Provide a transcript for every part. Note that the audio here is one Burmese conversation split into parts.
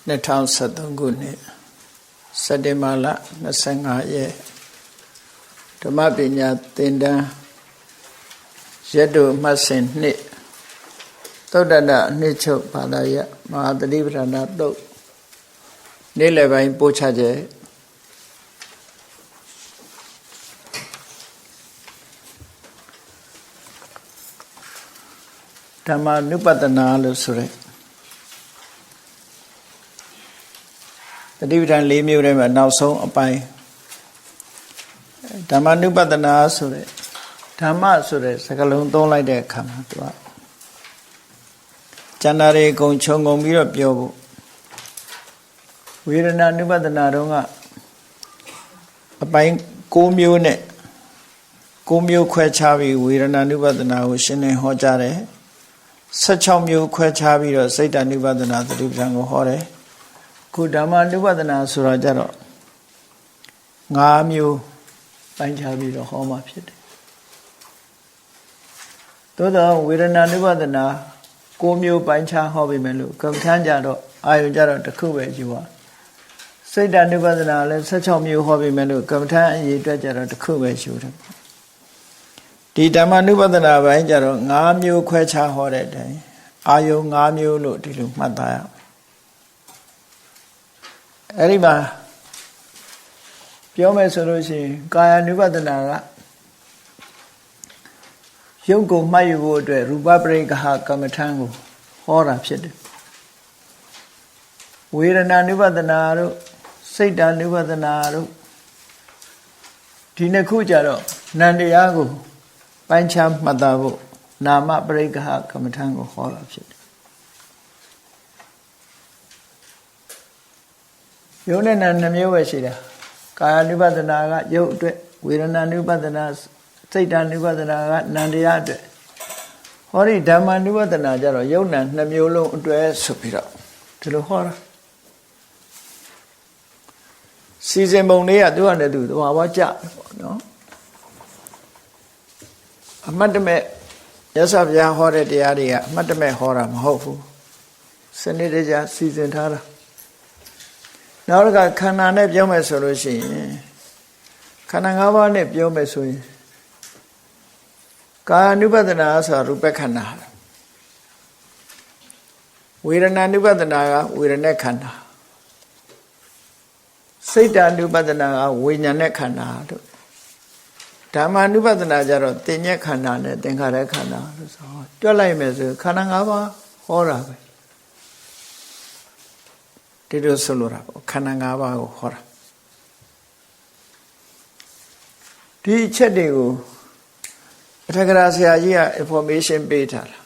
2013 ခုနှစ်စက်တင်ဘာလ25ရက်ဓမ္မပညာသင်တန်းရက်တို့မှတ်စဉ်နှစ်သုတ္တနအနှစ်ချုပ်ဘာသာရမဟာသတိပဋ္ဌာန်တုတ်နေ့လယ်ပိုင်းပို့ချခြင်းဓမ္မနုပဒနာလို့ဆိုရဲတတိပဋ္ဌာန်၄မျိုးထဲမှာနောက်ဆုံးအပိုင်းဓမ္မနုပဒနာဆိုတဲ့ဓမ္မဆိုတဲ့စကားလုံးသုံးလိုက်တဲ့အခါမှာသူကကျန်တာတွေအကုန်ခြုံငုံပြီးတော့ပြောဖို့ဝေဒနာနုပဒနာတော့ကအပိုင်း6မျိုးနဲ့6မျိုးခွဲခြားပြီးဝေဒနာနုပဒနာကိုရှင်းလင်းဟောကြားတယ်16မျိုးခွဲခြားပြီးတော့စိတ်တ ानु ပဒနာသတိပဋ္ဌာန်ကိုဟောတယ်ခုဓမ္မ ानु ပဒနာဆိုတာကြတော့5မျိုးပိုင်းခြားပြီးတော့ဟောမှာဖြစ်တယ်သို့တော့ဝေဒနာ ानु ပဒနာ6မျိုးပိုင်းခြားဟောပြီးမယ်လို့ကမ္မထမ်းကြတော့အာယုံကြတော့တစ်ခုပဲယူပါစိတ်တ ानु ပဒနာလည်း16မျိုးဟောပြီးမယ်လို့ကမ္မထမ်းအရေးအတွက်ကြတော့တစ်ခုပဲယူတယ်ဒီဓမ္မ ानु ပဒနာပိုင်းကြတော့5မျိုးခွဲခြားဟောတဲ့အတိုင်းအာယုံ5မျိုးလို့ဒီလိုမှတ်သားရအောင်အဲ့ဒီမှာပြောမယ်ဆိုလို့ရှိရင်ကာယ ानु ပဒနာကရုပ်ကိုမှတ်ယူဖို့အတွက်ရူပပရိက္ခကမ္မထံကိုဟောတာဖြစ်တယ်ဝေဒနာ ानु ပဒနာတို့စိတ်တ ानु ပဒနာတို့ဒီနှစ်ခုကြတော့နန္တရားကိုပိုင်းခြားမှတ်သားဖို့နာမပရိက္ခကမ္မထံကိုဟောတာဖြစ်တယ်ယုံနဲ့နာနှမျိုးပဲရှိတာကာယ ानु ပဒနာကယုတ်အတွက်ဝေဒနာ ानु ပဒနာစိတ်တ ानु ပဒနာကနန္တရားအတွက်ဟောဒီဓမ္မ ानु ပဒနာကြတော့ယုတ်နာနှမျိုးလုံးအတွက်ဆိုပြီးတော့ဒီလိုဟောတာစီစဉ်ပုံလေးကသူကလည်းသူသဘာဝကျပေါ့နော်အမှတ်တမဲ့ရသဗျာဟောတဲ့တရားတွေကအမှတ်တမဲ့ဟောတာမဟုတ်ဘူးစနစ်တကျစီစဉ်ထားတာနောက်တစ်ခါခန္ဓာနဲ့ပြောမယ်ဆိုလို့ရှိရင်ခန္ဓာ၅ပါးနဲ့ပြောမယ်ဆိုရင်ကာယ ानु ပဒနာဆိုတာရူပခန္ဓာဝေဒနာ ानु ပဒနာကဝေဒနာခန္ဓာစိတ်တ ानु ပဒနာကဝိညာဉ်နဲ့ခန္ဓာတို့ဓမ္မ ानु ပဒနာကြတော့သင်ညက်ခန္ဓာနဲ့သင်္ခါရခန္ဓာလို့ဆိုတွက်လိုက်မယ်ဆိုခန္ဓာ၅ပါးဟောတာပဲဒီလိုဆိုလိုတာပေါ့ခန္ဓာ၅ပါးကိုဟောတာဒီအချက်တွေကိုအထက်ကရာဆရာကြီးက information ပေးထားတာ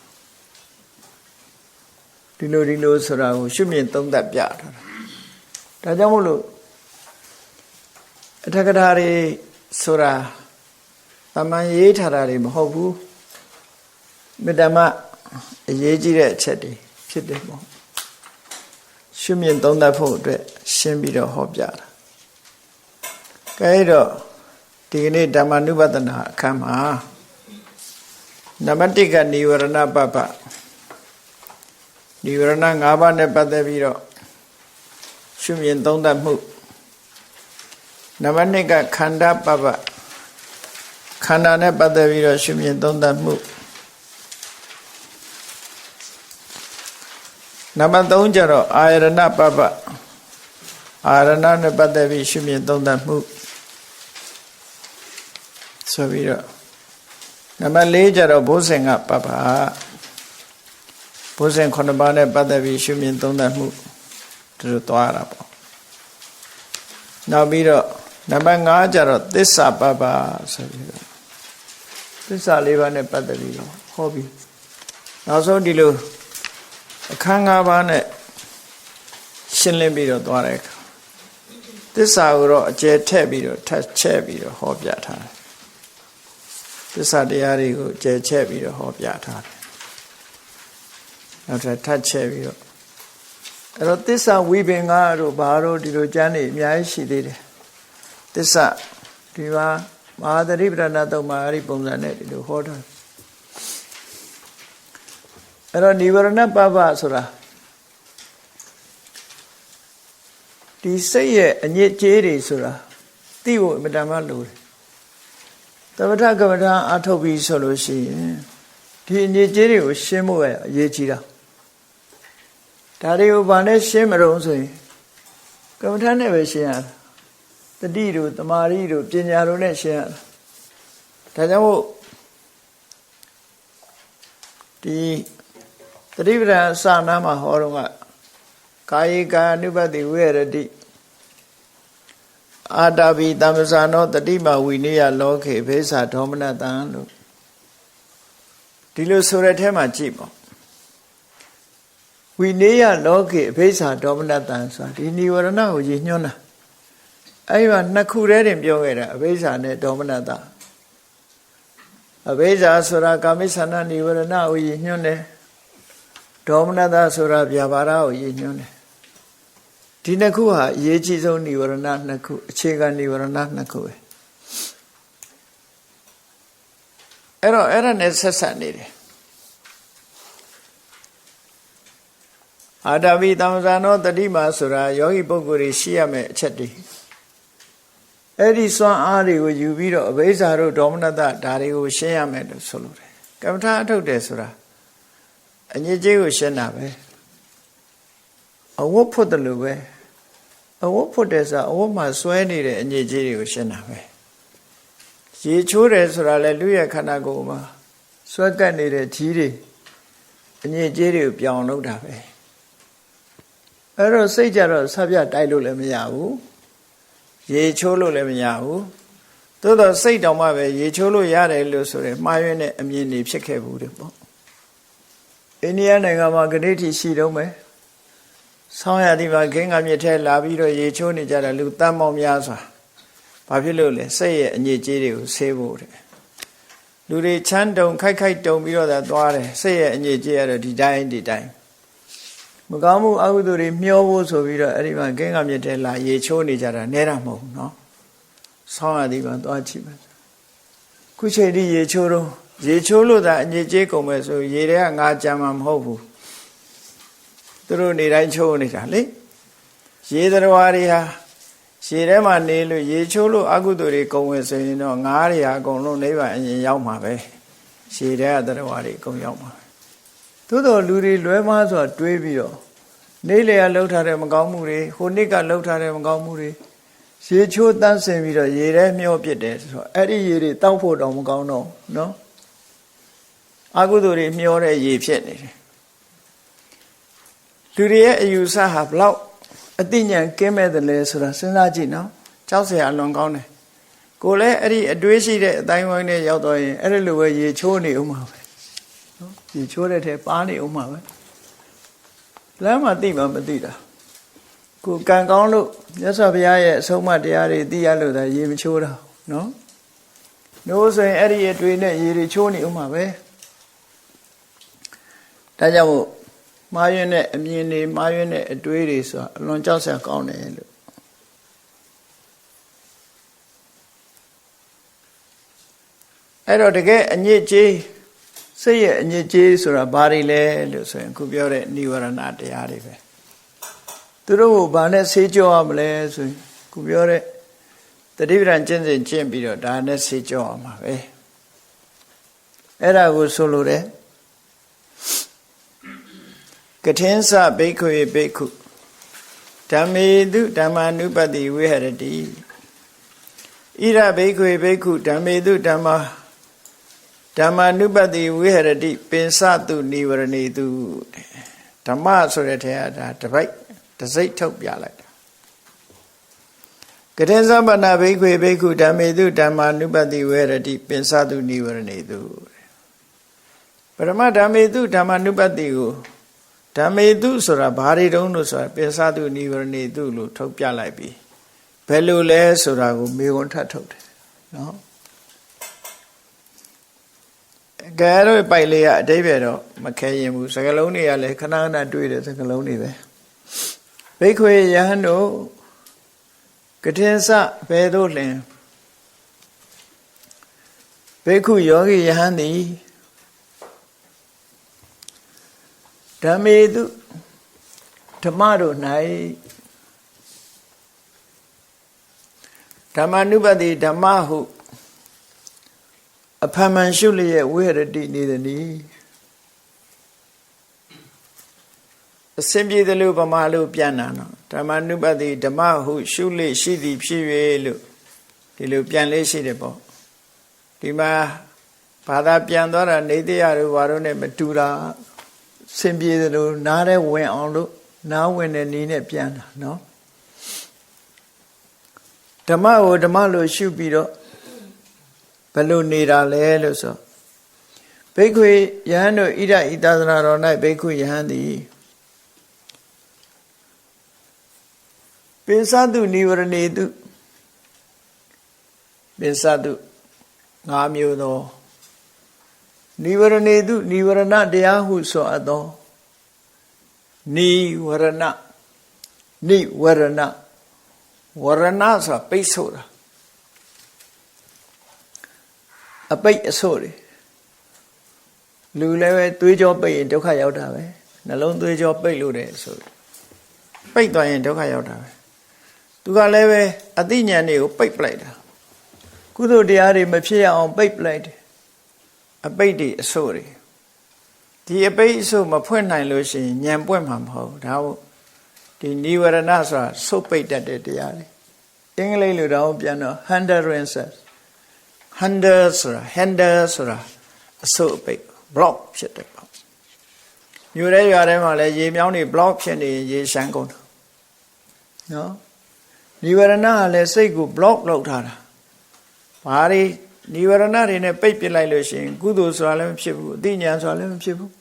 ဒီလိုဆိုတာကိုရှုမြင်သုံးသပ်ပြထားတာဒါကြောင့်မို့လို့အထက်ကရာတွေဆိုတာသမန်ရေးထားတာတွေမဟုတ်ဘူးမေတ္တာမအရေးကြီးတဲ့အချက်တွေဖြစ်တယ်ပေါ့ရှုမြင်သုံးသပ်ဖို့အတွက်ရှင်းပြီးတော့ဟောပြတာကဲတော့ဒီကနေ့ဓမ္မ ानु ပဒနာအခန်းမှာနံပါတ်1ကនិဝရဏပပ္ပនិဝရဏ5ပါးနဲ့ပတ်သက်ပြီးတော့ရှုမြင်သုံးသပ်မှုနံပါတ်2ကခန္ဓာပပ္ပခန္ဓာနဲ့ပတ်သက်ပြီးတော့ရှုမြင်သုံးသပ်မှုနံပါတ်3ကျတော့အာရဏပပ္ပအာရဏနဲ့ပတ်သက်ပြီးရှုမြင်သုံးသပ်မှုဆိုပြီးတော့နံပါတ်4ကျတော့ဘုဇင်ကပပ္ပဘုဇင်9ပါးနဲ့ပတ်သက်ပြီးရှုမြင်သုံးသပ်မှုဒီလိုသွားရတာပေါ့နောက်ပြီးတော့နံပါတ်5ကျတော့သစ္စာပပ္ပဆိုပြီးတော့သစ္စာ၄ပါးနဲ့ပတ်သက်ပြီးတော့ဟောပြီးနောက်ဆုံးဒီလိုအခန်း၅ပါးနဲ့ရှင်းလင်းပြီးတော့သွားတဲ့အခါသစ္စာကိုတော့အကျယ်ထည့်ပြီးတော့ထပ်ချဲ့ပြီးတော့ဟောပြထားတယ်သစ္စာတရားတွေကိုအကျယ်ချဲ့ပြီးတော့ဟောပြထားတယ်နောက်ထပ်ချဲ့ပြီးတော့အဲ့တော့သစ္စာဝိပင်္ဂတို့ဘာတို့ဒီလိုကျမ်းနေအများကြီးရှိသေးတယ်သစ္စာဒီမှာမဟာသတိပဋ္ဌာန်တုံမှာအဲ့ဒီပုံစံနဲ့ဒီလိုဟောထားအဲ့တော့និဝရဏပပ္ပဆိုတာ ဒီစိတ်ရဲ့အညစ်အကြေးတွေဆိုတာသိဖို့အမြဲတမ်းလိုတယ်သမထကမ္မဋ္ဌာန်းအထုတ်ပြီးဆိုလို့ရှိရင်ဒီအညစ်အကြေးတွေကိုရှင်းဖို့အရေးကြီးတာဒါတွေကိုဘာနဲ့ရှင်းမလို့ဆိုရင်ကမ္မဋ္ဌာန်းနဲ့ပဲရှင်းရတာတတိတို့တမာရီတို့ပညာတို့နဲ့ရှင်းရတာဒါကြောင့်မို့ဒီသတိပဋ္ဌာန်စာနာမှာဟောတော့ကကာယေကာနုပတိဝိရတိအာတာဘိတမ္ပဇာနောတတိမဝိနည်းလောကေဖေသဒေါမနတံလို့ဒီလိုဆိုတဲ့ထဲမှာကြည့်ပေါ့ဝိနည်းလောကေဖေသဒေါမနတံဆိုတာဒီនិဝရဏကိုရည်ညွှန်းတာအဲ့ဒီမှာနှစ်ခုတည်းတင်ပြောခဲ့တာအဘိဇာနဲ့ဒေါမနတအဘိဇာဆိုတာကာမိသနာនិဝရဏကိုရည်ညွှန်းတယ်ဒေါမနတဆိုတာဗျာပါဒကိုရည်ညွှန်းတယ်ဒီနှစ်ခုဟာအရေးကြီးဆုံးនិဝရဏနှစ်ခုအခြေခံនិဝရဏနှစ်ခုပဲအဲ့တော့အဲ့ဒါနဲ့ဆက်ဆက်နေတယ်အာတဝိတမ္ပဇာနောတတိမာဆိုတာယောဂီပုဂ္ဂိုလ်တွေရှိရမယ့်အချက်တွေအဲ့ဒီစွမ်းအားတွေကိုယူပြီးတော့အဘိဇာတို့ဒေါမနတဒါတွေကိုရှင်းရမယ်လို့ဆိုလိုတယ်ကမ္မထာအထုတ်တယ်ဆိုတာအညစ်အကြေးကိုရှင်းတာပဲအဝတ်ဖွတ်တယ်လို့ပဲအဝတ်ဖွတ်တယ်ဆိုတာအဝတ်မှာစွဲနေတဲ့အညစ်အကြေးတွေကိုရှင်းတာပဲရေချိုးတယ်ဆိုတာလည်းလူရဲ့ခန္ဓာကိုယ်မှာစွဲကပ်နေတဲ့ကြီးတွေအညစ်အကြေးတွေကိုပြောင်းလုပ်တာပဲအဲ့တော့စိတ်ကြတော့ဆပ်ပြတိုက်လို့လည်းမရဘူးရေချိုးလို့လည်းမရဘူးသို့တော့စိတ်တောင်မှပဲရေချိုးလို့ရတယ်လို့ဆိုရင်မှားယွင်းတဲ့အမြင်တွေဖြစ်ခဲ့ဘူးတဲ့ပေါ့အိန္ဒိယနိုင်ငံမှာဂရိတိရှိတော့မယ်ဆောင်းရသည်မှာဂင်းကမြစ်ထဲလာပြီးတော့ရေချိုးနေကြတာလူတန်းပေါင်းများစွာဘာဖြစ်လို့လဲစိတ်ရဲ့အညစ်အကြေးတွေကိုဆေးဖို့တဲ့လူတွေချမ်းတုံခိုက်ခိုက်တုံပြီးတော့သာသွားတယ်စိတ်ရဲ့အညစ်အကြေးကတော့ဒီတိုင်းမကောင်းမှုအကုသိုလ်တွေမျောဖို့ဆိုပြီးတော့အဲ့ဒီမှာဂင်းကမြစ်ထဲလာရေချိုးနေကြတာနဲတာမဟုတ်ဘူးနော်ဆောင်းရသည်မှာသွားကြည့်ပါခုချိန်ဒီရေချိုးတော့ရေချိုးလို့သာအညစ်အကြေးကုန်မယ်ဆိုရေတွေကငါကြမ်းမှာမဟုတ်ဘူးသူတို့နေတိုင်းချိုးနေတာလေရေသတ္တဝါတွေဟာရေထဲမှာနေလို့ရေချိုးလို့အကုသိုလ်တွေကုန်ဝင်ဆိုရင်တော့ငါးတွေဟာအကုန်လုံးနိဗ္ဗာန်အရင်ရောက်မှာပဲရေထဲကသတ္တဝါတွေအကုန်ရောက်မှာသို့တော်လူတွေလွဲမှားစွာတွေးပြီးတော့နေလေကလှုပ်ထားတဲ့မကောင်းမှုတွေဟိုနှစ်ကလှုပ်ထားတဲ့မကောင်းမှုတွေရေချိုးတန်းစင်ပြီးတော့ရေထဲမျောပစ်တယ်ဆိုတော့အဲ့ဒီရေတွေတောက်ဖို့တော့မကောင်းတော့နော်အကုသိုလ်တွေမျောတဲ့ရေဖြစ်နေတယ်လူတွေရဲ့အယူဆဟာဘလောက်အသိဉာဏ်ကင်းမဲ့တယ်လဲဆိုတာစဉ်းစားကြည့်နော်ကြောက်စရာအလွန်ကောင်းတယ်ကိုလည်းအဲ့ဒီအတွေးရှိတဲ့အတိုင်းဝိုင်းနဲ့ရောက်တော့ရင်အဲ့ဒီလိုပဲရေချိုးနေဦးမှာပဲနော်ရေချိုးတဲ့ထဲပါနေဦးမှာပဲလမ်းမှာသိမှမသိတာကိုကံကောင်းလို့မြတ်စွာဘုရားရဲ့အဆုံးအမတရားတွေသိရလို့သာရေမချိုးတာနော်နိုးဆိုရင်အဲ့ဒီအတွေးနဲ့ရေတွေချိုးနေဦးမှာပဲဒါကြောင့်မို့မှားယွင်းတဲ့အမြင်တွေမှားယွင်းတဲ့အတွေးတွေဆိုတာအလွန်ကြောက်စရာကောင်းတယ်လို့အဲ့တော့တကယ်အညစ်အကြေးစိတ်ရဲ့အညစ်အကြေးဆိုတာဘာတွေလဲလို့ဆိုရင်ခုပြောတဲ့និဝရဏတရားတွေပဲသူတို့ကိုဘာနဲ့ဆေးကြောရမလဲဆိုရင်ခုပြောတဲ့တတိပဒံကျင့်စဉ်ကျင့်ပြီးတော့ဒါနဲ့ဆေးကြောရမှာပဲအဲ့ဒါကိုဆိုလိုတယ်ကထင်းစဘိက္ခွေဘိက္ခုဓမ္မေတုဓမ္မာနုပတိဝိဟရတိဣရဘိက္ခွေဘိက္ခုဓမ္မေတုဓမ္မာနုပတိဝိဟရတိပင်စတုနိဝရဏေတုဓမ္မဆိုတဲ့ထဲကဒါတပိုက်တစိတ်ထုတ်ပြလိုက်တာကထင်းစပနာဘိက္ခွေဘိက္ခုဓမ္မေတုဓမ္မာနုပတိဝိဟရတိပင်စတုနိဝရဏေတုပရမဓမ္မေတုဓမ္မာနုပတိကိုဓမ္မေတုဆိုတာဘာတွေတုံးလို့ဆိုတာပင်စတုနိဝရဏေတုလို့ထုတ်ပြလိုက်ပြီဘယ်လိုလဲဆိုတာကိုမေခွန်းထပ်ထုတ်တယ်နော်ကဲတော့ပိုက်လေးကအတိပ္ပယ်တော့မခဲရင်ဘူးစကလုံးတွေကလည်းခဏခဏတွေ့တဲ့စကလုံးတွေပဲဘိက္ခွေယဟန်တို့ကထင်စဘယ်သို့လင်ဘိက္ခုယောဂီယဟန်သည်ဓမ္မေတုဓမ္မတို့၌ ဓမ္မနုပတိဓမ္မဟုအဖန်မှန်ရှုလျက်ဝိရတိနေသည်အစဉ်ပြေသလိုဗမာလိုပြန်တာနော်ဓမ္မနုပတိဓမ္မဟုရှုလေရှိသည်ဖြစ်၍လို့ဒီလိုပြန်လေးရှိတယ်ပေါ့ဒီမှာဘာသာပြန်သွားတာနေတရားတို့ဘာလို့နဲ့မတူတာအစဉ်ပြေသလိုနားထဲဝင်အောင်လို့နားဝင်တဲ့နည်းနဲ့ပြန်တာနော်ဓမ္မကိုဓမ္မလိုရှုပြီးတော့ဘယ်လိုနေတာလဲလို့ဆိုဘိက္ခုယဟန်တို့ဣဒဣသာသနာတော်၌ဘိက္ခုယဟန်သည်ပိစတုနိဝရဏေတုပိစတု၅မျိုးသောနိဝရဏေတုနိဝရဏတရားဟုဆိုအပ်သောနိဝရဏနိဝရဏဝရဏဆိုတာပိတ်ဆို့တာအပိတ်အဆို့တွေလူလည်းပဲသွေးကြောပိတ်ရင်ဒုက္ခရောက်တာပဲနှလုံးသွေးကြောပိတ်လို့တယ်ဆိုပိတ်သွားရင်ဒုက္ခရောက်တာပဲသူကလည်းပဲအသိဉာဏ်တွေကိုပိတ်ပလိုက်တာကုသိုလ်တရားတွေမဖြစ်အောင်ပိတ်ပလိုက်တယ်အပိတ်တွေအဆို့တွေဒီအပိတ်အဆို့မဖွင့်နိုင်လို့ရှိရင်ဉာဏ်ပွင့်မှာမဟုတ်ဒါဟုတ်ဒီနိဝရဏဆိုတာဆုတ်ပိတ်တတ်တဲ့တရားတွေအင်္ဂလိပ်လိုတော့ပြန်တော့ hindrances hinder ဆိုတာအဆုတ်အပိတ် block ဖြစ်တယ်ပေါ့မြို့ထဲရွာထဲမှာလည်းရေမြောင်းတွေ block ဖြစ်နေရေရှမ်းကုန်တယ်နော်နိဝရဏကလည်းစိတ်ကို block လုပ်ထားတာဘာတွေနိဝရဏတွေနဲ့ပိတ်ပစ်လိုက်လို့ရှိရင်ကုသိုလ်ဆိုတာလည်းမဖြစ်ဘူးအသိဉာဏ်ဆိုတာလည်းမဖြစ်ဘူး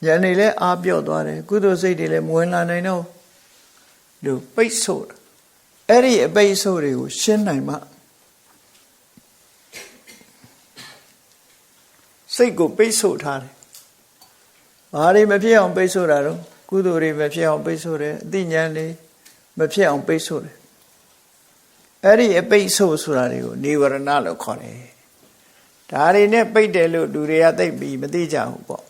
ဉာဏ်တွေလည်းအားပြော့သွားတယ်ကုသိုလ်စိတ်တွေလည်းမဝင်လာနိုင်တော့လူပိတ်ဆို့အဲ့ဒီအပိတ်ဆို့တွေကိုရှင်းနိုင်မှစိတ်ကိုပိတ်ဆို့ထားတယ်ဘာတွေမဖြစ်အောင်ပိတ်ဆို့တာတော့ကုသိုလ်တွေမဖြစ်အောင်ပိတ်ဆို့တယ်အသိဉာဏ်တွေမဖြစ်အောင်ပိတ်ဆို့တယ်အဲ့ဒီအပိတ်ဆို့ဆိုတာတွေကိုနိဝရဏလို့ခေါ်တယ်ဒါတွေနဲ့ပိတ်တယ်လို့လူတွေကသိပြီးမသိကြဘူးပေါ့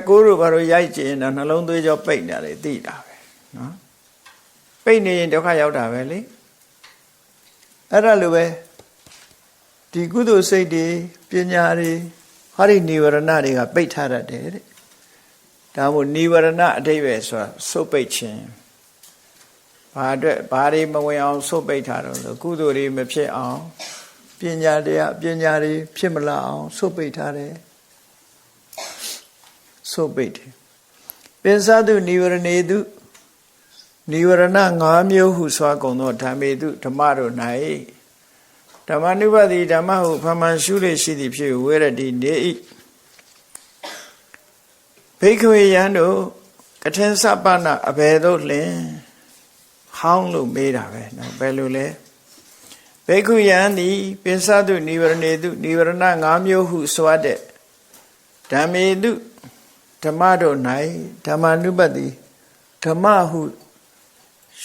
ကိုယ်တို့ဘာလို့ရိုက်ကြည့်ရင်တော့နှလုံးသွေးကြောပိတ်နေတယ်သိတာပဲနော်ပိတ်နေရင်ဒုက္ခရောက်တာပဲလေအဲ့ဒါလိုပဲဒီကုသိုလ်စိတ်တွေပညာတွေဟာဒီနိဝရဏတွေကပိတ်ထားတတ်တယ်တဲ့ဒါမို့နိဝရဏအဓိပ္ပာယ်ဆိုတာဆုတ်ပိတ်ခြင်းဘာအတွက်ဘာတွေမဝင်အောင်ဆုတ်ပိတ်ထားတော့လို့ကုသိုလ်တွေမဖြစ်အောင်ပညာတွေဖြစ်မလာအောင်ဆုတ်ပိတ်ထားတယ်ဆုတ်ပိတ်တယ်ပိစတုနိဝရဏေတုနိဝရဏ၅မျိုးဟုဆိုကုန်သောဓမ္မေတုဓမ္မတို့၌ဓမ္မနုပတိဓမ္မဟုဖမှန်ရှုလေရှိသည်ဖြစ်ဝေရတိနေ၏ဘိက္ခဝေယံတို့ကထင်စပ္ပနအဘယ်သို့လင်ဟောင်းလို့မေးတာပဲနော်ဘယ်လိုလဲဘိက္ခုယံသည်ပိစတုနိဝရဏေတုနိဝရဏ၅မျိုးဟုဆိုတဲ့ဓမ္မေတုဓမ္မတို့၌ဓမ္မနုပတိဓမ္မဟု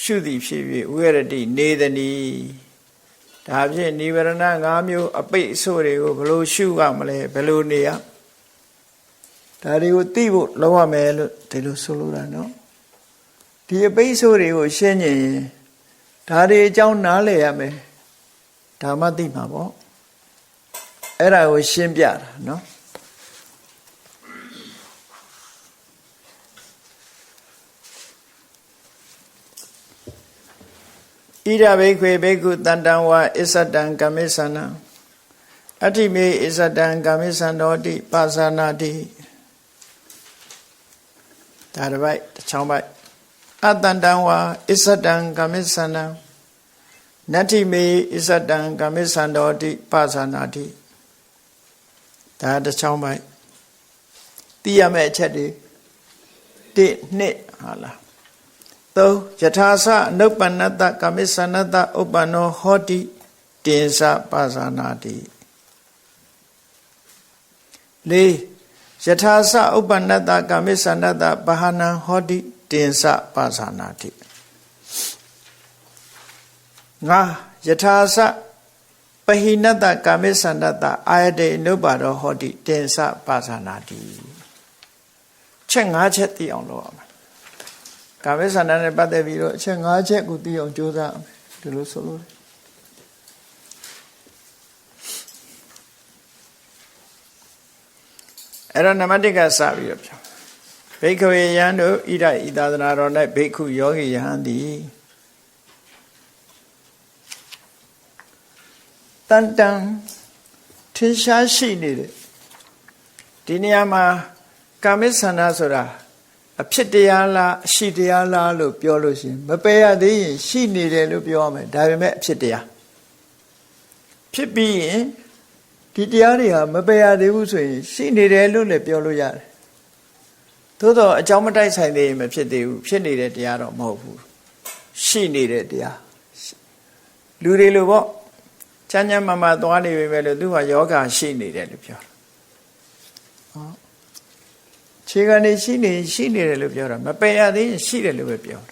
ရှုသည်ဖြစ်၍ဝိရတိနေသည်ဒါဖြင့်နိဝရဏ၅မျိုးအပိတ်အဆို့တွေကိုဘယ်လိုရှုရမလဲဘယ်လိုနေရဒါတွေကိုသိဖို့လုပ်ရမယ်လို့ဒီလိုဆိုလိုတာနော်ဒီအပိတ်အဆို့တွေကိုရှင်းရင်ဒါတွေအကြောင်းနားလည်ရမယ်ဒါမှသိမှာပေါ့အဲ့ဒါကိုရှင်းပြတာနော်ဣဒဘိက္ခွေဘိက္ခုတန္တံဝါအစ္ဆတံကမိစ္ဆနံအဋ္ဌိမေအစ္ဆတံကမိစ္ဆန္တောတိပါဇာနာတိဒါတစ်ပိုက်တစ်ချောင်းပိုက်အတန္တံဝါအစ္ဆတံကမိစ္ဆနံနတ္ထိမေအစ္ဆတံကမိစ္ဆန္တောတိပါဇာနာတိဒါတစ်ချောင်းပိုက်သိရမယ့်အချက်တွေ1 2ဟာလား3ယထာသအနုပ္ပန္နတကမိစ္ဆနတဥပ္ပန္နောဟောတိတင်္စပါဇာနာတိ4ယထာသဥပ္ပန္နတကမိစ္ဆနတပဟာနံဟောတိတင်္စပါဇာနာတိ5ယထာသပဟိနတကမိစ္ဆနတအာယတေအနုပ္ပါဒောဟောတိတင်္စပါဇာနာတိချက်5ချက်သိအောင်လုပ်ရမယ် ကာမိဆန္ဒနဲ့ပတ်သက်ပြီးတော့အချက်၅ချက်ကိုသိအောင်ကြိုးစားအောင်ဒီလိုဆိုလို့အဲ့တော့နံပါတ်1ကစပြီးတော့ပြောဘိက္ခဝေယံတို့ဣဒဤသာသနာတော်၌ဘိက္ခုယောဂီယဟန်သည်တန်တန်ထင်ရှားရှိနေတယ်ဒီနေရာမှာကာမိဆန္ဒဆိုတာအဖြစ်တရားလားအရှိတရားလားလို့ပြောလို့ရှိရင်မပယ်ရသေးရင်ရှိနေတယ်လို့ပြောရမယ်ဒါပေမဲ့အဖြစ်တရားဖြစ်ပြီးရင်ဒီတရားတွေဟာမပယ်ရသေးဘူးဆိုရင်ရှိနေတယ်လို့လည်းပြောလို့ရတယ်သို့တော့အကြောင်းမတိုက်ဆိုင်သေးရင်မဖြစ်သေးဘူးဖြစ်နေတဲ့တရားတော့မဟုတ်ဘူးရှိနေတဲ့တရားလူတွေလိုပေါ့ချမ်းချမ်းမာမာသွားနေပြီပဲလို့သူကယောဂရှိနေတယ်လို့ပြောတာခြေကနေရှိနေတယ်လို့ပြောတာမပယ်ရသေးရင်ရှိတယ်လို့ပဲပြောတာ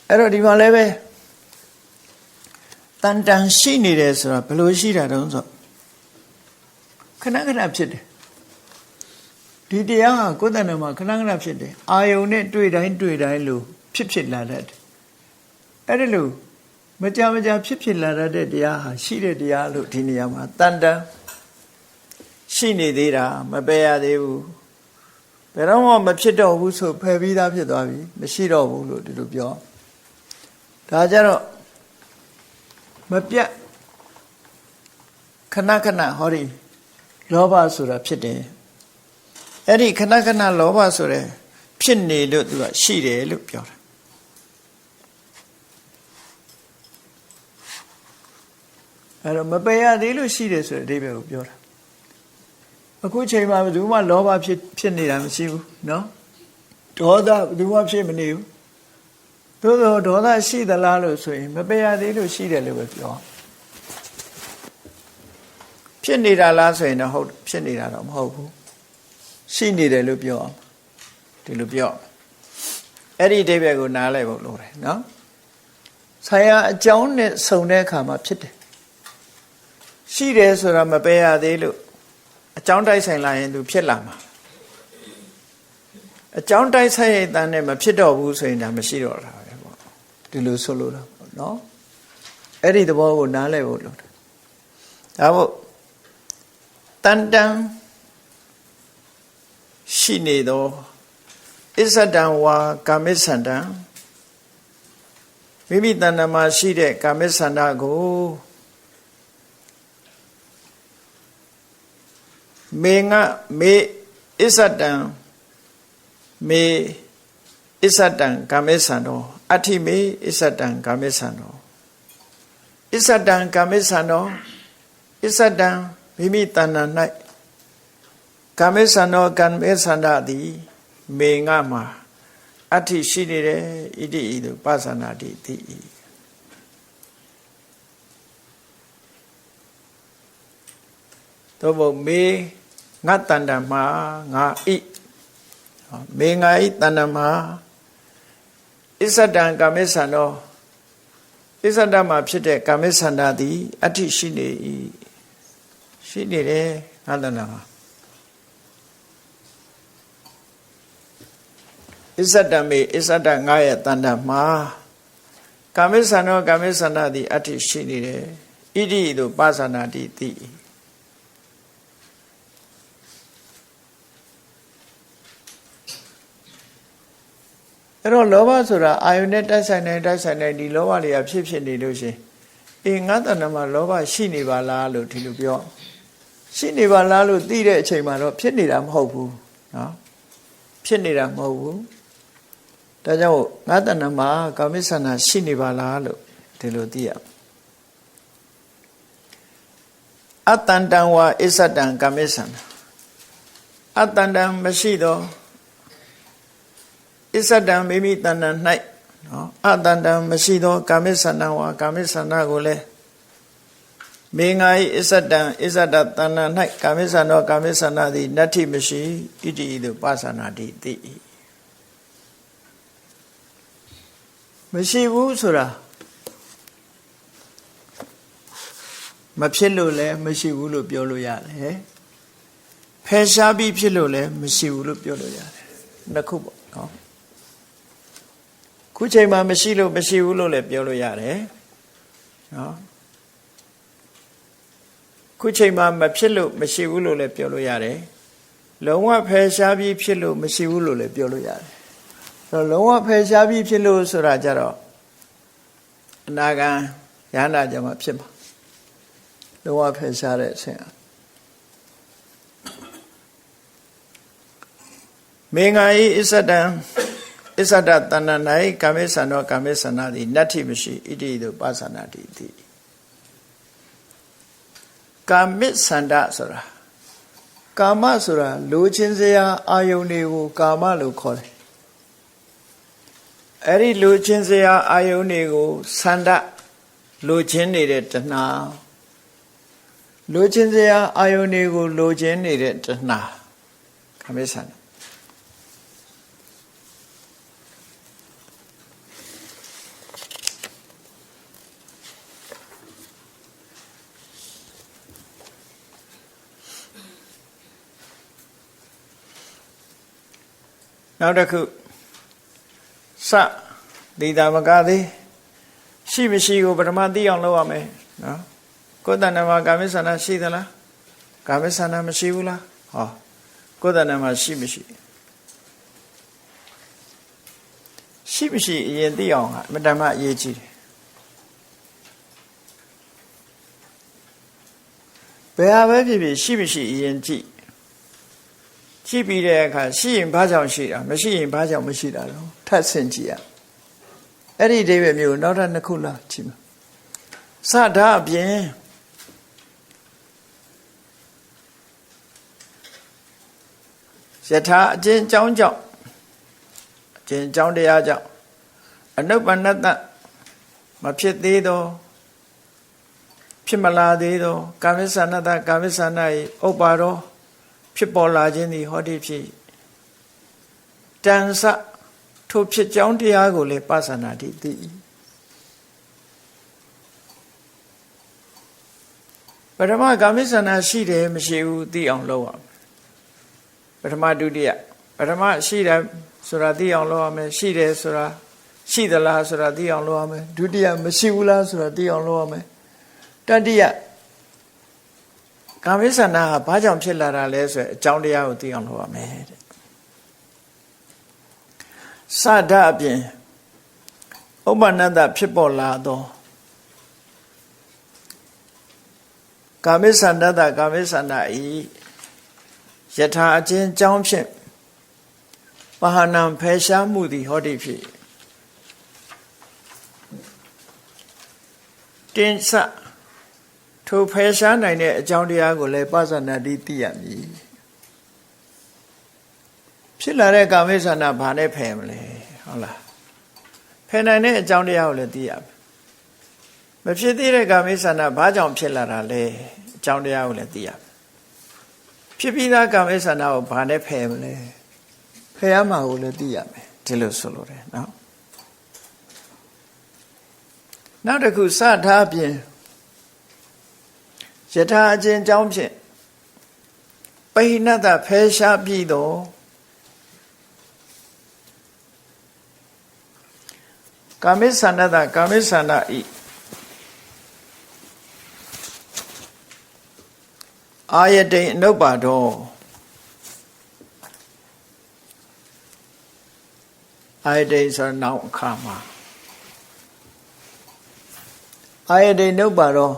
အဲ့တော့ဒီမှာလည်းပဲတန်တန်ရှိနေတယ်ဆိုတာဘယ်လိုရှိတာတုံးဆိုခဏခဏဖြစ်တယ်ဒီတရားဟာကိုယ်တဏ္ဍာမှာခဏခဏဖြစ်တယ်အာယုန်နဲ့တွေ့တိုင်းလို့ဖြစ်လာတတ်တယ်အဲ့ဒါလို့မကြဖြစ်လာတတ်တဲ့တရားဟာရှိတဲ့တရားလို့ဒီနေရာမှာတန်တန်ရှိနေသေးတာမပယ်ရသေးဘူးဘယ်တော့မှမဖြစ်တော့ဘူးဆိုဖယ်ပြီးသားဖြစ်သွားပြီမရှိတော့ဘူးလို့ဒီလိုပြောဒါကြတော့မပြတ်ခဏခဏဟောဒီလောဘဆိုတာဖြစ်တယ်အဲ့ဒီခဏခဏလောဘဆိုတဲ့ဖြစ်နေလို့သူကရှိတယ်လို့ပြောတာအဲ့တော့မပယ်ရသေးလို့ရှိတယ်ဆိုတဲ့အဓိပ္ပာယ်ကိုပြောတာအခုချိန်မှာဘယ်သူမှလောဘဖြစ်နေတာမရှိဘူးနော်ဒေါသဘယ်သူမှဖြစ်မနေဘူးသို့သောဒေါသရှိသလားလို့ဆိုရင်မပယ်ရသေးလို့ရှိတယ်လို့ပဲပြောဖြစ်နေတာလားဆိုရင်တော့ဟုတ်ဖြစ်နေတာတော့မဟုတ်ဘူးရှိနေတယ်လို့ပြောအောင်ဒီလိုပြောအဲ့ဒီအဓိပ္ပာယ်ကိုနားလည်ဖို့လိုတယ်နော်ဆရာအကြောင်းနဲ့စုံတဲ့အခါမှာဖြစ်တယ်ရှိတယ်ဆိုတာမပယ်ရသေးလို့အကြောင်းတိုက်ဆိုင်လာရင်သူဖြစ်လာမှာအကြောင်းတိုက်ဆိုင်ရတဲ့နဲ့မဖြစ်တော့ဘူးဆိုရင်ဒါမရှိတော့တာပဲပေါ့ဒီလိုဆိုလို့တော့နော်အဲ့ဒီသဘောကိုနားလည်ဖို့လိုတယ်ဒါမို့တန်တန်ရှိနေသောအစ္ဆဒံဝါကာမိဆန္ဒံမိမိတဏ္ဍာမှာရှိတဲ့ကာမိဆန္ဒကိုမေငါမေအစ္ဆဒံမေအစ္ဆဒံကာမိဆန္ဒောအဋ္ဌိမေအစ္ဆဒံကာမိဆန္ဒောအစ္ဆဒံကာမိဆန္ဒောအစ္ဆဒံမိမိတဏ္ဍာ၌ကာမိဆန္ဒောကာမိဆန္ဒသည်မေငါမှာအဋ္ဌိရှိနေတယ်ဣတိဤသို့ပသနာတိတိသို့မဟုတ်မေငါတဏ္ဍာမှာငါဤမေငါဤတဏ္ဍာမှာအစ္ဆဒံကာမိဆန္ဒောအစ္ဆဒမှာဖြစ်တဲ့ကာမိဆန္ဒသည်အဋ္ဌိရှိနေ၏ရှိနေတယ်ငါတဏ္ဍာမှာအစ္ဆဒမေအစ္ဆဒငါရဲ့တဏ္ဍာမှာကာမိဆန္ဒောကာမိဆန္ဒသည်အဋ္ဌိရှိနေတယ်ဣတိသို့ပသနာတိတိအဲ့တော့လောဘဆိုတာအာယုန်နဲ့တိုက်ဆိုင်နေဒီလောဘတွေကဖြစ်နေလို့ရှင်အေးငါတဏ္ဍာမှာလောဘရှိနေပါလားလို့ဒီလိုပြောရှိနေပါလားလို့သိတဲ့အချိန်မှာတော့ဖြစ်နေတာမဟုတ်ဘူးနော်ဖြစ်နေတာမဟုတ်ဘူးဒါကြောင့်ငါတဏ္ဍာမှာကာမိဆန္ဒရှိနေပါလားလို့ဒီလိုသိရအတ္တန္တံဝါအစ္ဆတံကာမိဆန္ဒအတ္တန္တံမရှိတော့အစ္ဆဒံမိမိတဏ္ဍာ၌နော်အတန္တံမရှိသောကာမိဆန္ဒဝါကာမိဆန္ဒကိုလည်းမေငါဤအစ္ဆဒံအစ္ဆဒတဏ္ဍာ၌ကာမိဆန္ဒောကာမိဆန္ဒသည်နတ္ထိမရှိဣတိဤသို့ပသနာတိတိမရှိဘူးဆိုတာမဖြစ်လို့လည်းမရှိဘူးလို့ပြောလို့ရတယ် ဖယ်ရှားပြီးဖြစ်လို့လည်းမရှိဘူးလို့ပြောလို့ရတယ်နှစ်ခုပေါ့နော်ခုချိန်မှာမရှိလို့မရှိဘူးလို့လည်းပြောလို့ရတယ်နော်ခုချိန်မှာမဖြစ်လို့မရှိဘူးလို့လည်းပြောလို့ရတယ်လုံးဝဖယ်ရှားပြီးဖြစ်လို့မရှိဘူးလို့လည်းပြောလို့ရတယ်ဆိုတော့လုံးဝဖယ်ရှားပြီးဖြစ်လို့ဆိုတာကြတော့အနာဂံရဟန္တာကြမှာဖြစ်မှာလုံးဝဖယ်ရှားတဲ့အဆင့်မေငါဤအစ္ဆဒံအစ္ဆဒတဏ္ဏ၌ကာမေသန္တောကာမေသန္နာသည်နတ္ထိမရှိဣတိတုပါသနာတိတိကာမေသန္တဆိုတာကာမဆိုတာလိုချင်စရာအာယုန်တွေကိုကာမလို့ခေါ်တယ်အဲ့ဒီလိုချင်စရာအာယုန်တွေကိုသန္တလိုချင်နေတဲ့တဏှာလိုချင်စရာအာယုန်တွေကိုလိုချင်နေတဲ့တဏှာကာမေသန္တနောက်တစ်ခုစဒီတာမကသေးရှိမရှိကိုပထမသိအောင်လုပ်ရမယ်နော်ကိုယ်တဏ္ဍမှာကာမိသန္တာရှိသလားကာမိသန္တာမရှိဘူးလားဟောကိုယ်တဏ္ဍမှာရှိမရှိအရင်သိအောင်အမတ္တမအရေးကြီးတယ်ဘယ်ဟာပဲဖြစ်ဖြစ်ရှိမရှိအရင်ကြည့်ပြီးတဲ့အခါရှိရင်ဘာကြောင့်ရှိတာမရှိရင်ဘာကြောင့်မရှိတာတော့ထပ်ဆင့်ကြည့်ရအဲ့ဒီအိဗယ်မျိုးနောက်ထပ်နှစ်ခုလားကြည့်မှာစတာအပြင်ယထာအကျဉ်းကြောင်းကြောင့်အကျဉ်းကြောင်းတရားကြောင့်အနုပ္ပန္နတမဖြစ်သေးတော့ဖြစ်မလာသေးတော့ကာမိသန္နတကာမိသန္န၏ဥပ္ပါရောဖြစ်ပေါ်လာခြင်းသည်ဟောတိဖြစ်တန်ဆထိုဖြစ်ကြောင်းတရားကိုလည်းပါသနာတိသိပထမကာမိသန္နရှိတယ်မရှိဘူးသိအောင်လုပ်ရမယ်ပထမဒုတိယပထမရှိတယ်ဆိုတာသိအောင်လုပ်ရမယ်ရှိတယ်ဆိုတာရှိသလားဆိုတာသိအောင်လုပ်ရမယ်ဒုတိယမရှိဘူးလားဆိုတာသိအောင်လုပ်ရမယ်တတိယကာမိသန္နာကဘာကြောင့်ဖြစ်လာတာလဲဆိုအကြောင်းတရားကိုသိအောင်လုပ်ရမယ်တဲ့စဒအပြင်ဥပ္ပန္နတဖြစ်ပေါ်လာသောကာမိသန္တကာမိသန္နာဤယထာအချင်းကြောင်းဖြင့်ပဟာနံဖယ်ရှားမှုသည်ဟောတိဖြစ်တင်စထိုဖယ်ရှားနိုင်တဲ့အကြောင်းတရားကိုလည်းပါဇာနာတိသိရမည်ဖြစ်လာတဲ့ကာမိသန္နာဘာနဲ့ဖယ်မလဲဟုတ်လားဖယ်နိုင်တဲ့အကြောင်းတရားကိုလည်းသိရမယ်မဖြစ်သေးတဲ့ကာမိသန္နာဘာကြောင့်ဖြစ်လာတာလဲအကြောင်းတရားကိုလည်းသိရမယ်ဖြစ်ပြီးသားကာမိသန္နာကိုဘာနဲ့ဖယ်မလဲဖယ်ရမှာကိုလည်းသိရမယ်ဒီလိုဆိုလိုတယ်နော်နောက်တစ်ခုစထားပြင်ယထာအချင်းကြောင်းဖြင့်ပိဏတဖယ်ရှားပြီးတော့ကာမိသန္တကာမိသန္တာဤအာယတိအနုပ္ပါဒောအာယတိဆိုတော့နောက်အခါမှာအာယတိအနုပ္ပါဒော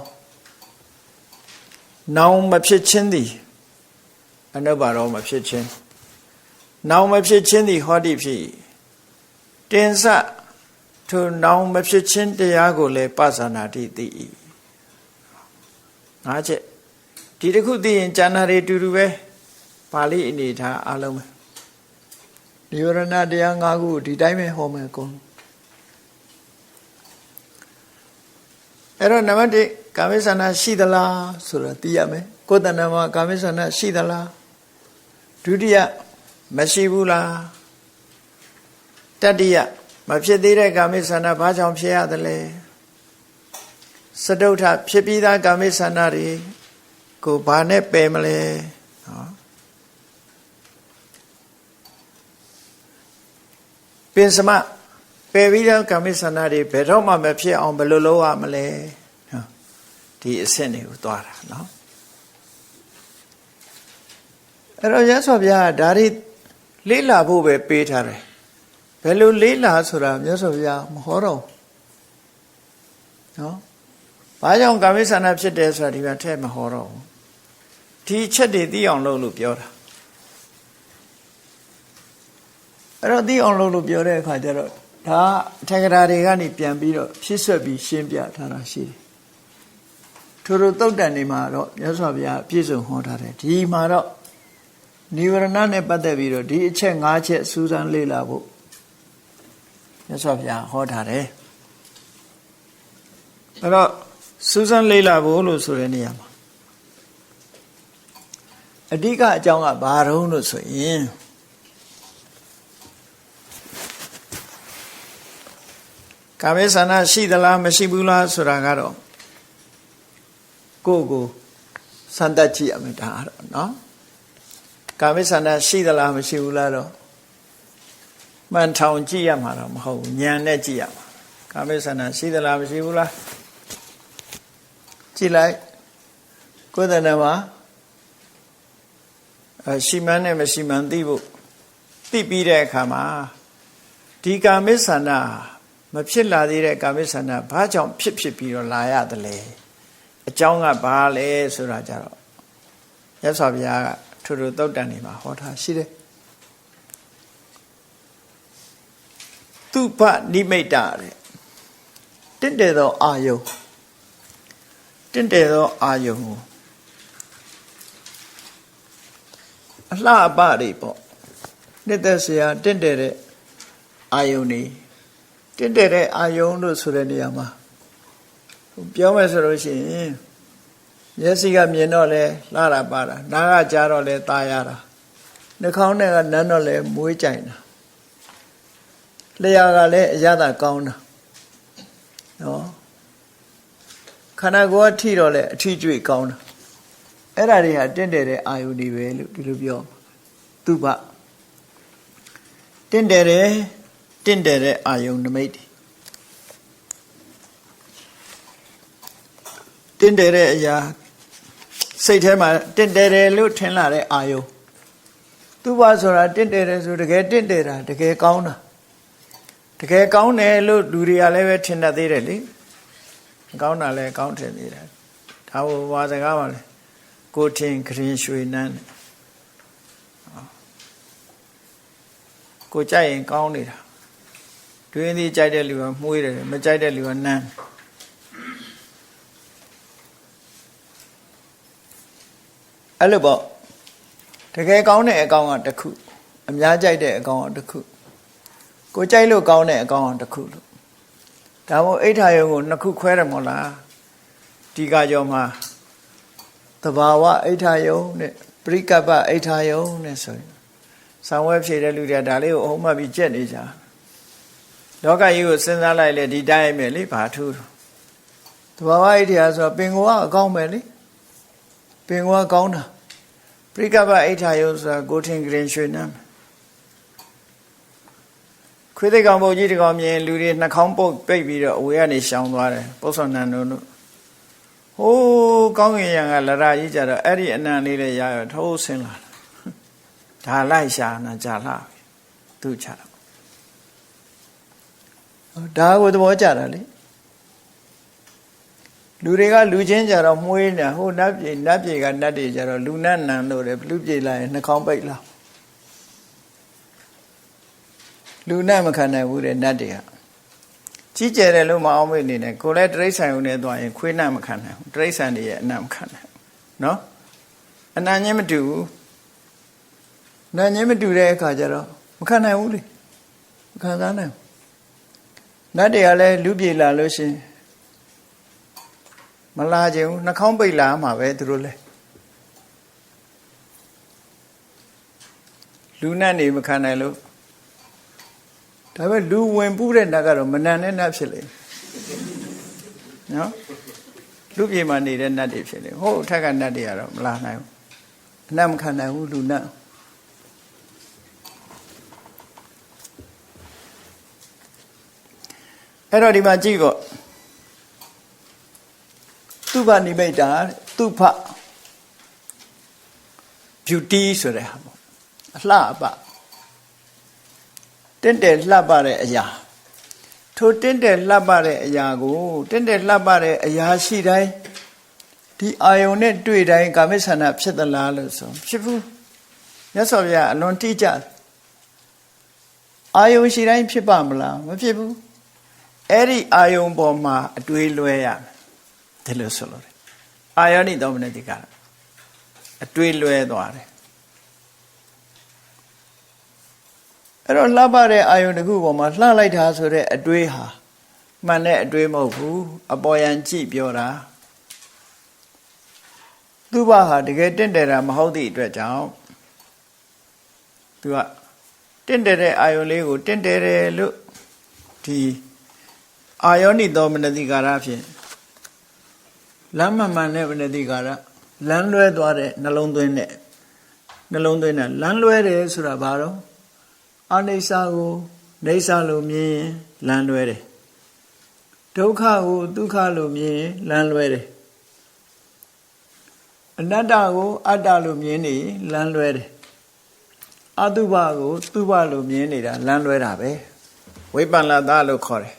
နောင်မဖြစ်ခြင်းသည်အနုပ္ပါရောမဖြစ်ခြင်းနောင်မဖြစ်ခြင်းသည်ဟောတိဖြစ်တင်စထိုနောင်မဖြစ်ခြင်းတရားကိုလည်းပသနာတိသိ၏ငါးချက်ဒီတစ်ခုသိရင်ဉာဏ်တွေတူတူပဲပါဠိအနေထားအလုံးပဲနိရောဓတရား၅ခုဒီတိုင်းပဲဟောမယ်ကုန်အဲ့တော့နံပါတ်1ကာမိသန္နာရှိသလားဆိုတာသိရမယ်ကိုယ်တဏ္ဍမှာကာမိသန္နာရှိသလားဒုတိယမရှိဘူးလားတတိယမဖြစ်သေးတဲ့ကာမိသန္နာဘာကြောင့်ဖြစ်ရသလဲစတုထဖြစ်ပြီးသားကာမိသန္နာတွေကိုဘာနဲ့ပယ်မလဲနော် ပင်စမပယ်ပြီးတော့ကာမိဆန္ဒတွေဘယ်တော့မှမဖြစ်အောင်ဘယ်လိုလုပ်ရမလဲဒီအဆင့်တွေကိုသွားတာနော်အဲ့တော့ရသော်ဗျာဒါတွေလေးလာဖို့ပဲပေးထားတယ်ဘယ်လိုလေးလာဆိုတာမြတ်စွာဘုရားမဟောတော့နော်ဘာကြောင့်ကာမိဆန္ဒဖြစ်တယ်ဆိုတာဒီမှာထည့်မဟောတော့ဘူးဒီချက်တွေသိအောင်လုပ်လို့ပြောတာအဲ့တော့သိအောင်လုပ်လို့ပြောတဲ့အခါကျတော့ဒါအထက်ကရာတွေကနေပြန်ပြီးတော့ဖြည့်ဆွက်ပြီးရှင်းပြထားတာရှိတယ်ထို့သုတ်တန်တွေမှာတော့မြတ်စွာဘုရားပြည့်စုံဟောထားတယ်ဒီမှာတော့နိဗ္ဗာန်နဲ့ပတ်သက်ပြီးတော့ဒီအချက်၅ချက်စူးစမ်းလေ့လာဖို့မြတ်စွာဘုရားဟောထားတယ်အဲ့တော့စူးစမ်းလေ့လာဖို့လို့ဆိုတဲ့နေရာမှာအဓိကအကြောင်းကဘာတုံးလို့ဆိုရင်ကာမေဆန္ဒရှိသလားမရှိဘူးလားဆိုတာကတော့ကိုယ့်ကိုစမ်းသပ်ကြည့်ရမယ်ဒါကတော့နော်ကာမေဆန္ဒရှိသလားမရှိဘူးလားတော့မှန်ထောင်ကြည့်ရမှာတော့မဟုတ်ဘူးဉာဏ်နဲ့ကြည့်ရမှာကာမေဆန္ဒရှိသလားမရှိဘူးလားကြည့်လိုက်ကိုယ်တဏ္ဍာမှာရှိမှန်းနဲ့မရှိမှန်းသိဖို့သိပြီးတဲ့အခါမှာဒီကာမေဆန္ဒမဖြစ်လာသေးတဲ့ကာမိဆန္ဒဘာကြောင့်ဖြစ်ပြီးတော့လာရတယ်လဲအကြောင်းကဘာလဲဆိုတာကြတော့မြတ်စွာဘုရားကထို့သုတ်တန်တွေမှာဟောထားရှိတယ်သူပနိမိတ်တတဲ့တင့်တယ်သောအာယုတင့်တယ်သောအာယုကိုအလှအပတွေပေါ့နှစ်သက်စရာတင့်တယ်တဲ့အာယုနေတင့်တယ်တဲ့အာယုံလို့ဆိုတဲ့နေရာမှာပြောမယ်ဆိုလို့ရှိရင်မျက်စိကမြင်တော့လဲလှတာပါတာနားကကြားတော့လဲตาရတာနှာခေါင်းနဲ့ကနမ်းတော့လဲမွေးကြိုင်တာလျှာကလည်းအရသာကောင်းတာနော်ခန္ဓာကိုယ်ကထိတော့လဲအထီးကျွေကောင်းတာအဲ့ဒါတွေဟာတင့်တယ်တဲ့အာယုန်တွေပဲလို့ဒီလိုပြောသူပတင့်တယ်တဲ့အာယုန်နမိတ်တင့်တယ်တဲ့အရာစိတ်ထဲမှာတင့်တယ်လို့ထင်လာတဲ့အာယုန်သူပဆိုတာတင့်တယ်ဆိုတကယ်တင့်တယ်တာတကယ်ကောင်းတာတကယ်ကောင်းတယ်လို့လူတွေကလည်းပဲထင်တတ်သေးတယ်လေကောင်းတာလည်းကောင်းထင်သေးတယ်ဒါဘုရားစကားပါလေကိုထင်ခရင်ရွှေနန်းကိုကြိုက်ရင်ကောင်းနေတာတွင်းသည်ကြိုက်တဲ့လူကမှုေးတယ်မကြိုက်တဲ့လူကနန်းအဲ့လိုပေါ့တကယ်ကောင်းတဲ့အကောင်ကတစ်ခုအများကြိုက်တဲ့အကောင်ကတစ်ခုကိုကြိုက်လို့ကောင်းတဲ့အကောင်ကတစ်ခုလို့ဒါမို့အိဋ္ဌာယုံကိုနှစ်ခုခွဲတယ်မို့လားဒီကကြောမှာသဘာဝအိဋ္ဌာယုံနဲ့ပရိကပ္ပအိဋ္ဌာယုံနဲ့ဆိုရင်ဆောင်းဝဲဖြေတဲ့လူတွေကဒါလေးကိုအုံးမှပြီးကြက်နေကြလောကကြီးကိုစဉ်းစားလိုက်လေဒီတိုင်းပဲလေဘာထူးသဘာဝအိဋ္ဌာဆိုပင်ကိုကအကောင်းပဲလေပင်ကိုကကောင်းတာပရိကပ္ပအိဋ္ဌာယုံဆိုတာကိုထင်ကရင်ရွှေနန်းခွေးသိကောင်ပုတ်ကြီးတကောင်မြင်လူတွေနှာခေါင်းပုတ်ပိတ်ပြီးတော့အဝေးကနေရှောင်သွားတယ်ပု္ပ္ပန္နန်တို့ဟိုးကောင်းကင်ယံကလရာကြီးကြတော့အဲ့ဒီအနံလေးလည်းရရထိုးဆင်းလာတာဒါလိုက်ရှာနာကြလာသူ့ချတာဒါကိုသဘောကျတာလေလူတွေကလူချင်းကြတော့မှုေးနေဟိုနတ်ပြေကနတ်တွေကြတော့လူနတ်နံလို့တယ်လူပြေလာရင်နှာခေါင်းပိတ်လာလူနတ်မခံနိုင်ဘူးတဲ့နတ်တွေကကြီးကျယ်တယ်လို့မအောင်မေ့နေတယ်ကိုလည်းတိရစ္ဆာန်ုံနဲ့သွားရင်ခွေးနတ်မခံနိုင်ဘူးတိရစ္ဆာန်တွေရဲ့အနတ်မခံနိုင်ဘူးနော်အနံ့ချင်းမတူဘူးနံ့ချင်းမတူတဲ့အခါကျတော့မခံနိုင်ဘူးလေမခံစားနိုင်ဘူးနတ်တွေကလည်းလူပြေလာလို့ရှင်မလာကြဘူးနှာခေါင်းပိတ်လာမှာပဲသူတို့လည်းလူနတ်နေမခံနိုင်လို့ဒါပေမဲ့လူဝင်ပူးတဲ့နတ်ကတော့မနန်တဲ့နတ်ဖြစ်လေနော်လူပြေမှာနေတဲ့နတ်တွေဖြစ်လေဟိုအထက်ကနတ်တွေကတော့မလာနိုင်ဘူးအနတ်မခံနိုင်ဘူးလူနတ် အဲ့တော့ဒီမှာကြည့်ပေါ့သူဘနိမိတ်တာသူဖ beauty ဆိုတဲ့ဟာပေါ့အလှပတင့်တယ်လှပတဲ့အရာထိုတင့်တယ်လှပတဲ့အရာကိုတင့်တယ်လှပတဲ့အရာရှိတိုင်းဒီအာယုန်နဲ့တွေ့တိုင်းကာမိဆန္ဒဖြစ်သလားလို့ဆိုဖြစ်ဘူးမြတ်စွာဘုရားအလွန်တိကျအာယုန်ရှိတိုင်းဖြစ်ပါမလားမဖြစ်ဘူးအဲ့ဒီအာယုန်ပေါ်မှာအတွေးလွဲရမယ်ဒီလိုဆိုလို့အာယောနိသောမနတိကအတွေးလွဲသွားတယ်အဲ့တော့လှပတဲ့အာယုန်တစ်ခုပေါ်မှာလှလိုက်တာဆိုတဲ့အတွေးဟာမှန်တဲ့အတွေးမဟုတ်ဘူးအပေါ်ယံကြည့်ပြောတာသူ့ဘာဟာတကယ်တင့်တယ်တာမဟုတ်သည့်အတွက်ကြောင့်သူကတင့်တယ်တဲ့အာယုန်လေးကိုတင့်တယ်တယ်လို့ဒီအာယောနိသောမနတိကာရဖြင့်လမ်းမှန်တဲ့မနတိကာရလမ်းလွဲသွားတဲ့နှလုံးသွင်းနဲ့လမ်းလွဲတယ်ဆိုတာဘာတော့အနိစ္စကိုနေစ္စလို့မြင်ရင်လမ်းလွဲတယ်ဒုက္ခကိုဒုက္ခလို့မြင်ရင်လမ်းလွဲတယ်အနတ္တကိုအတ္တလို့မြင်နေလမ်းလွဲတယ်အတုပကိုသူပလို့မြင်နေတာလမ်းလွဲတာပဲဝိပ္ပန္နတလို့ခေါ်တယ်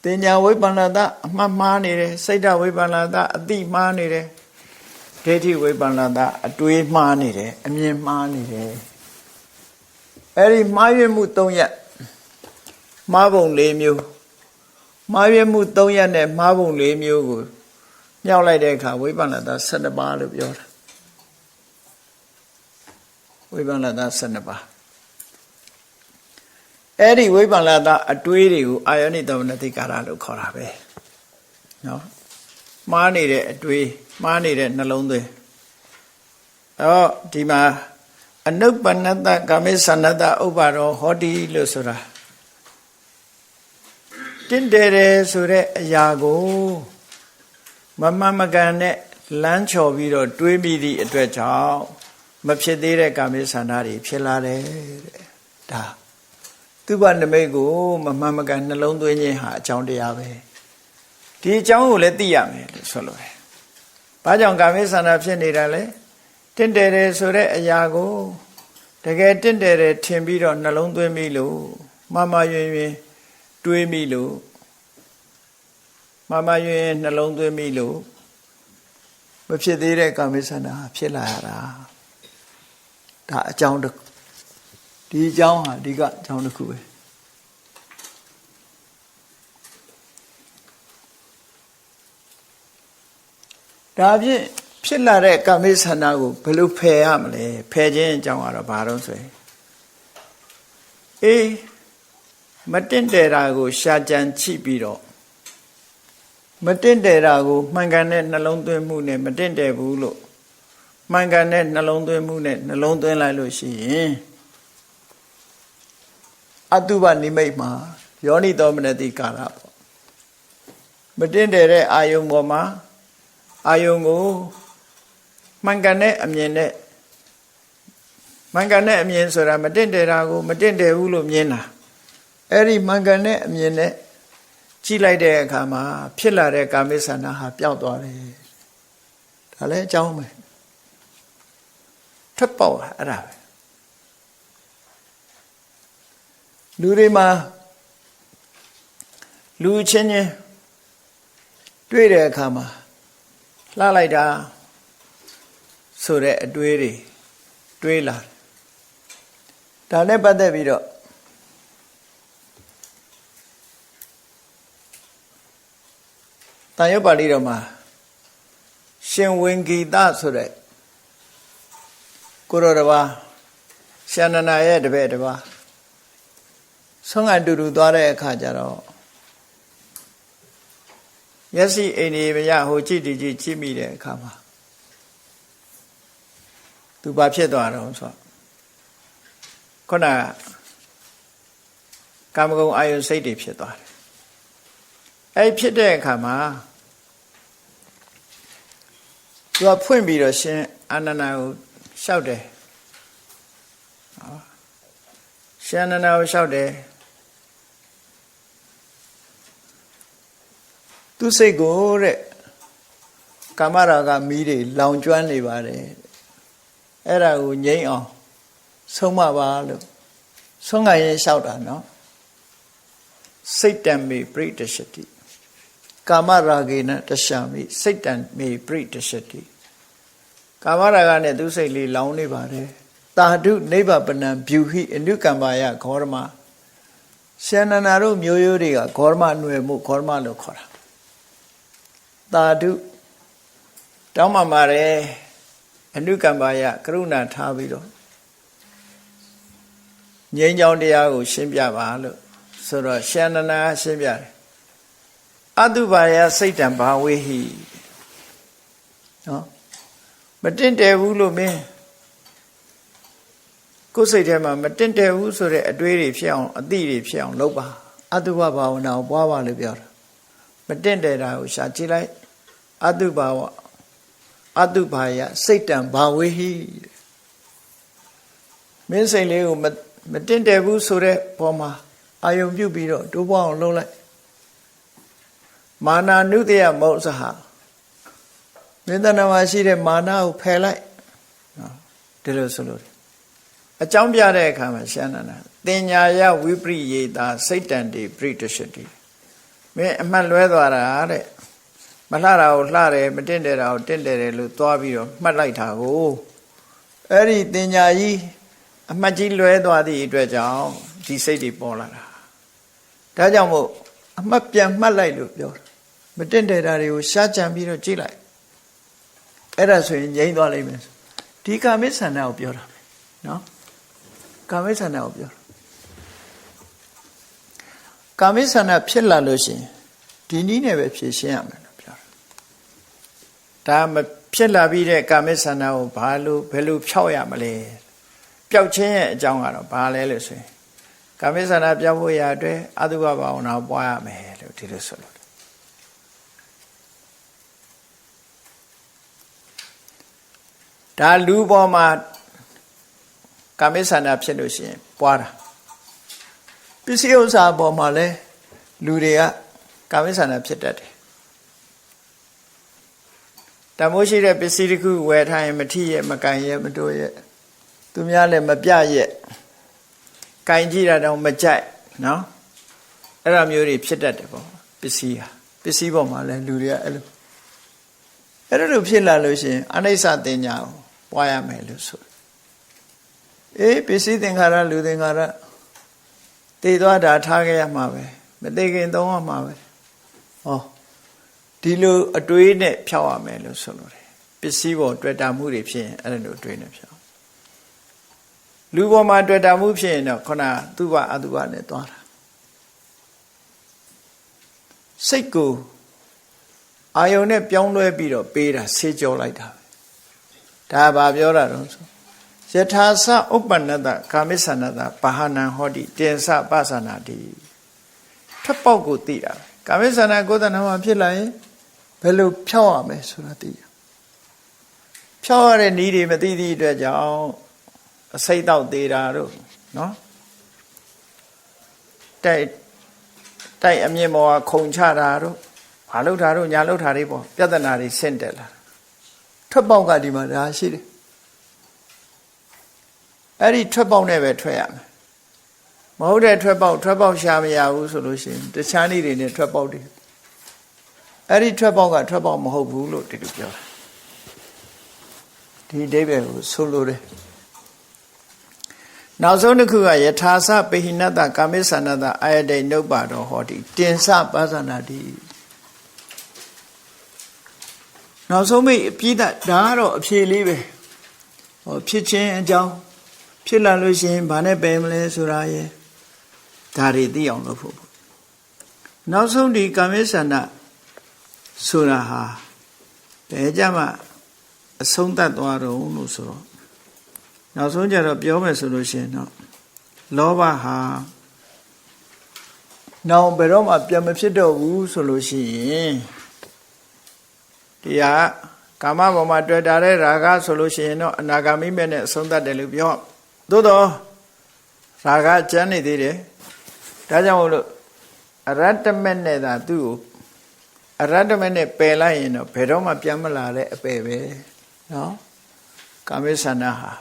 တင်ညာဝိပ္ပန္နတအမှတ်မှားနေတယ်စိတ်ဓာတ်ဝိပ္ပန္နတအတိမှားနေတယ်ဒိဋ္ဌိဝိပ္ပန္နတအတွေးမှားနေတယ်အမြင်မှားနေတယ်အဲ့ဒီမှားယွင်းမှု၃ရပ်မှားပုံ၄မျိုးမှားယွင်းမှု၃ရပ်နဲ့မှားပုံ၄မျိုးကိုမြောက်လိုက်တဲ့အခါဝိပ္ပန္နတ12ပါးလို့ပြောတာဝိပ္ပန္နတ12ပါးအဲ့ဒီဝိပ္ပန္နတအတွေးတွေကိုအာယောနိသောမနတိကာရလို့ခေါ်တာပဲနော်မှားနေတဲ့အတွေးမှားနေတဲ့နှလုံးသွင်းတော့ဒီမှာအနုပ္ပန္နတကာမိသန္နတဥပ္ပါရောဟောတိလို့ဆိုတာတင့်တယ်ဆိုတဲ့အရာကိုမမှန်မကန်နဲ့လမ်းချော်ပြီးတော့တွေးမိသည့်အတွက်ကြောင့်မဖြစ်သေးတဲ့ကာမိသန္နတွေဖြစ်လာတယ်တဲ့ဒါသူဘနမိတ်ကိုမမှန်မကန်နှလုံးသွင်းခြင်းဟာအကြောင်းတရားပဲဒီအကြောင်းကိုလည်းသိရမယ်လို့ဆိုလိုတယ်။ဘာကြောင့်ကာမိသန္နဖြစ်နေတာလဲတင့်တယ်ဆိုတဲ့အရာကိုတကယ်တင့်တယ်ထင်ပြီးတော့နှလုံးသွင်းမိလို့မမယွင်ယွင်တွေးမိလို့မမယွင်နှလုံးသွင်းမိလို့မဖြစ်သေးတဲ့ကာမိသန္နဖြစ်လာရတာဒါအကြောင်းတစ်ခုဒီအကြောင်းဟာဒီကအကြောင်းတစ်ခုပဲဒါဖြင့်ဖြစ်လာတဲ့ကာမိသန္နကိုဘယ်လိုဖယ်ရမလဲဖယ်ခြင်းအကြောင်းကတော့ဘာလို့ဆိုရင်မတင့်တယ်တာကိုရှာကြံချိပြီးတော့မတင့်တယ်တာကိုမှန်ကန်တဲ့နှလုံးသွင်းမှုနဲ့မတင့်တယ်ဘူးလို့မှန်ကန်တဲ့နှလုံးသွင်းမှုနဲ့နှလုံးသွင်းလိုက်လို့ရှိရင်အတုပနိမိတ်မှာယောနိသောမနတိကာရပေါ့မတင့်တယ်တဲ့အာယုံပေါ်မှာအာယုံကိုမှန်ကန်တဲ့အမြင်နဲ့မှန်ကန်တဲ့အမြင်ဆိုတာမတင့်တယ်တာကိုမတင့်တယ်ဘူးလို့မြင်တာအဲ့ဒီမှန်ကန်တဲ့အမြင်နဲ့ကြည့်လိုက်တဲ့အခါမှာဖြစ်လာတဲ့ကာမိသန္နဟာပျောက်သွားတယ်ဒါလည်းအကြောင်းပဲထပ်ပေါက်အဲ့ဒါပဲလူတွေမှာလူချင်းချင်းတွေ့တဲ့အခါမှာလှလိုက်တာဆိုတဲ့အတွေးတွေတွေးလာဒါနဲ့ပတ်သက်ပြီးတော့တန်ရုပ်ပါဠိတော်မှာရှင်ဝင်ဂီတဆိုတဲ့ကိုရောတစ်ပါးရှင်နနာရဲ့တပည့်တစ်ပါးဆုံးအတူတူသွားတဲ့အခါကျတော့မျက်စိအိမ်ကြီးမရဟိုကြည့်ကြည့်မိတဲ့အခါမှာသူဘာဖြစ်သွားတော့ဆိုခုနကာမဂုဏ်အာယုစိတ်တွေဖြစ်သွားတယ်အဲ့ဖြစ်တဲ့အခါမှာသူကဖွင့်ပြီးတော့ရှင်အာနန္ဒာကိုလျှောက်တယ်ရှင်အာနန္ဒာကိုလျှောက်တယ် သူစိတ်ကိုတဲ့ကာမရာဂမီးတွေလောင်ကျွမ်းနေပါတယ်အဲ့ဒါကိုငြိမ်းအောင်ဆုံးမပါလို့ဆုံးခံရင်လျှောက်တာနော်စိတ်တံမေပရိတရှတိကာမရာဂေနတရှာမိစိတ်တံမေပရိတရှတိကာမရာဂနဲ့သူစိတ်လေးလောင်နေပါတယ်တာဓုနိဗ္ဗာပနံဗျူဟိအနုကမ္ပါယဂေါရမရှင်နန္ဒာတို့မျိုးရိုးတွေကဂေါရမအနွယ်မှုဂေါရမလို့ခေါ်တာတာဓုတောင်းပန်ပါတယ်အနုကမ္ပါယကရုဏာထားပြီးတော့ငြိမ်းချမ်းတရားကိုရှင်းပြပါလို့ဆိုတော့ရှင်နန္ဒာရှင်းပြတယ်အတုပါယစိတ်တံဘာဝေဟိနော်မတင့်တယ်ဘူးလို့မင်းကိုယ်စိတ်ထဲမှာမတင့်တယ်ဘူးဆိုတဲ့အတွေးတွေဖြစ်အောင်အသိတွေဖြစ်အောင်လုပ်ပါအတုပဘာဝနာကိုပွားပါလို့ပြောတာမတင့်တယ်တာကိုရှာကြည့်လိုက်အတုပါဝအတုပါယစိတ်တံဘာဝေဟိမင်းစိတ်လေးကိုမတင့်တယ်ဘူးဆိုတဲ့ပေါ်မှာအာယုံပြုတ်ပြီးတော့တိုးပွားအောင်လုပ်လိုက်မာနာနုတယမောဇဟမင်းတဏ္ဍမှာရှိတဲ့မာနကိုဖယ်လိုက်နော်ဒီလိုဆိုလို့အကြောင်းပြတဲ့အခါမှာရှင်းနေတာတင်ညာယဝိပရိယေတာစိတ်တံတိပရိတရှတိမင်းအမှတ်လွဲသွားတာတဲ့မလှတာကိုလှတယ်မတင့်တယ်တာကိုတင့်တယ်တယ်လို့သွားပြီးတော့မှတ်လိုက်တာကိုအဲ့ဒီတင်ညာကြီးအမှတ်ကြီးလွဲသွားသည့်အတွက်ကြောင့်ဒီစိတ်တွေပေါ်လာတာဒါကြောင့်မို့အမှတ်ပြန်မှတ်လိုက်လို့ပြောတာမတင့်တယ်တာတွေကိုရှားကြံပြီးတော့ကြည့်လိုက်အဲ့ဒါဆိုရင်ငြိမ်းသွားလိမ့်မယ်ဒီကာမိဆန္ဒကိုပြောတာနော်ကာမိဆန္ဒကိုပြောတာကာမိဆန္ဒဖြစ်လာလို့ရှိရင်ဒီနည်းနဲ့ပဲဖြေရှင်းရမယ်လို့ပြောတာဒါမဖြစ်လာပြီးတဲ့ကာမိဆန္ဒကိုဘယ်လိုဖြောက်ရမလဲပျောက်ခြင်းရဲ့အကြောင်းကတော့ဘာလဲလို့ဆိုရင်ကာမိဆန္ဒပျောက်ဖို့ရအတွက်အတုပဘာဝနာပွားရမယ်လို့ဒီလိုဆိုလို့ဒါလူပေါ်မှာကာမိဆန္ဒဖြစ်လို့ရှိရင်ပွားတာပစ္စည်းဥစ္စာပေါ်မှာလဲလူတွေကကာမိဆန္ဒဖြစ်တတ်တယ်တမိုးရှိတဲ့ပစ္စည်းတစ်ခုဝယ်ထားရင်မထိရဲ့မကန်ရဲ့မတိုးရဲ့သူများလည်းမပြရဲ့ကန်ကြည့်တာတော့မကြိုက်နော်အဲ့လိုမျိုးတွေဖြစ်တတ်တယ်ပေါ့ပစ္စည်းပေါ်မှာလဲလူတွေကအဲ့လိုဖြစ်လာလို့ရှိရင်အနိစ္စတင်ညာကိုပွားရမယ်လို့ဆိုပစ္စည်းသင်္ခါရလူသင်္ခါရတည်သွားတာထားခဲ့ရမှာပဲမတည်ခင်သုံးရမှာပဲဟောဒီလိုအတွေးနဲ့ဖြောက်ရမယ်လို့ဆိုလို့တယ်ပစ္စည်းပေါ်တွေ့တာမှုတွေဖြစ်ရင်အဲ့လိုအတွေးနဲ့ဖြောက်လူပေါ်မှာတွေ့တာမှုဖြစ်ရင်တော့ခုနသူဘအတုဘနဲ့သွားတာစိတ်ကိုအာယုံနဲ့ပြောင်းလဲပြီးတော့ပေးတာဆေးကြောလိုက်တာဒါဘာပြောတာတော့ဆိုယထာသဥပ္ပန္နတကာမိဆန္ဒတာဘာဟနံဟောတိတင်္စပသနာတိထပ်ပေါက်ကိုသိတာကာမိဆန္ဒကိုယ်တဏ္ဍမှာဖြစ်လာရင်ဘယ်လိုဖြောက်ရမလဲဆိုတာသိရဖြောက်ရတဲ့နည်းတွေမသိသည့်အတွက်ကြောင့်အစိတ်တောက်သေးတာတို့နော်တိုက်အမြင့်ပေါ်ကခုံချတာတို့ဘာလုပ်တာတို့ညာလုပ်တာတွေပေါ့ပြဿနာတွေဆင့်တက်လာထွက်ပေါက်ကဒီမှာဒါရှိတယ်အဲ့ဒီထွက်ပေါက်နဲ့ပဲထွက်ရမယ်မဟုတ်တဲ့ထွက်ပေါက်ရှာမရဘူးဆိုလို့ရှိရင်တခြားနည်းတွေနဲ့ထွက်ပေါက်တွေအဲ့ဒီထွက်ပေါက်ကထွက်ပေါက်မဟုတ်ဘူးလို့ဒီလိုပြောတာဒီအဓိပ္ပာယ်ကိုဆိုလိုတယ်နောက်ဆုံးတစ်ခုကယထာသပေဟိနတကာမိသန္နတအာယတိနုပ္ပါဒောဟောတိတင်္စပသနာတိနောက်ဆုံးမိအပြည့်ဒါကတော့အဖြေလေးပဲဟောဖြစ်ခြင်းအကြောင်းဖြစ်လာလို့ရှိရင်ဘာနဲ့ပယ်မလဲဆိုတာရဲ့ဒါတွေသိအောင်လုပ်ဖို့နောက်ဆုံးဒီကာမိသန္နဆိုတာဟာဘယ်ကြမှာအဆုံးသတ်သွားတော့လို့ဆိုတော့နောက်ဆုံးကြတော့ပြောမယ်ဆိုလို့ရှိရင်တော့လောဘဟာနောက်ဘယ်တော့မှပြန်မဖြစ်တော့ဘူးဆိုလို့ရှိရင်ဒီဟာကာမဘဝမှာတွေ့တာတဲ့ရာဂဆိုလို့ရှိရင်တော့အနာဂါမိမဲ့နဲ့အဆုံးသတ်တယ်လို့ပြောသို့တော့ရာဂကျန်နေသေးတယ်ဒါကြောင့်မို့လို့အရတ္တမဲ့နဲ့သာသူ့ကို အရတ္တမနဲ့ပယ်လိုက်ရင်တော့ဘယ်တော့မှပြန်မလာတဲ့အပယ်ပဲနော်ကာမိဆန္ဒဟာ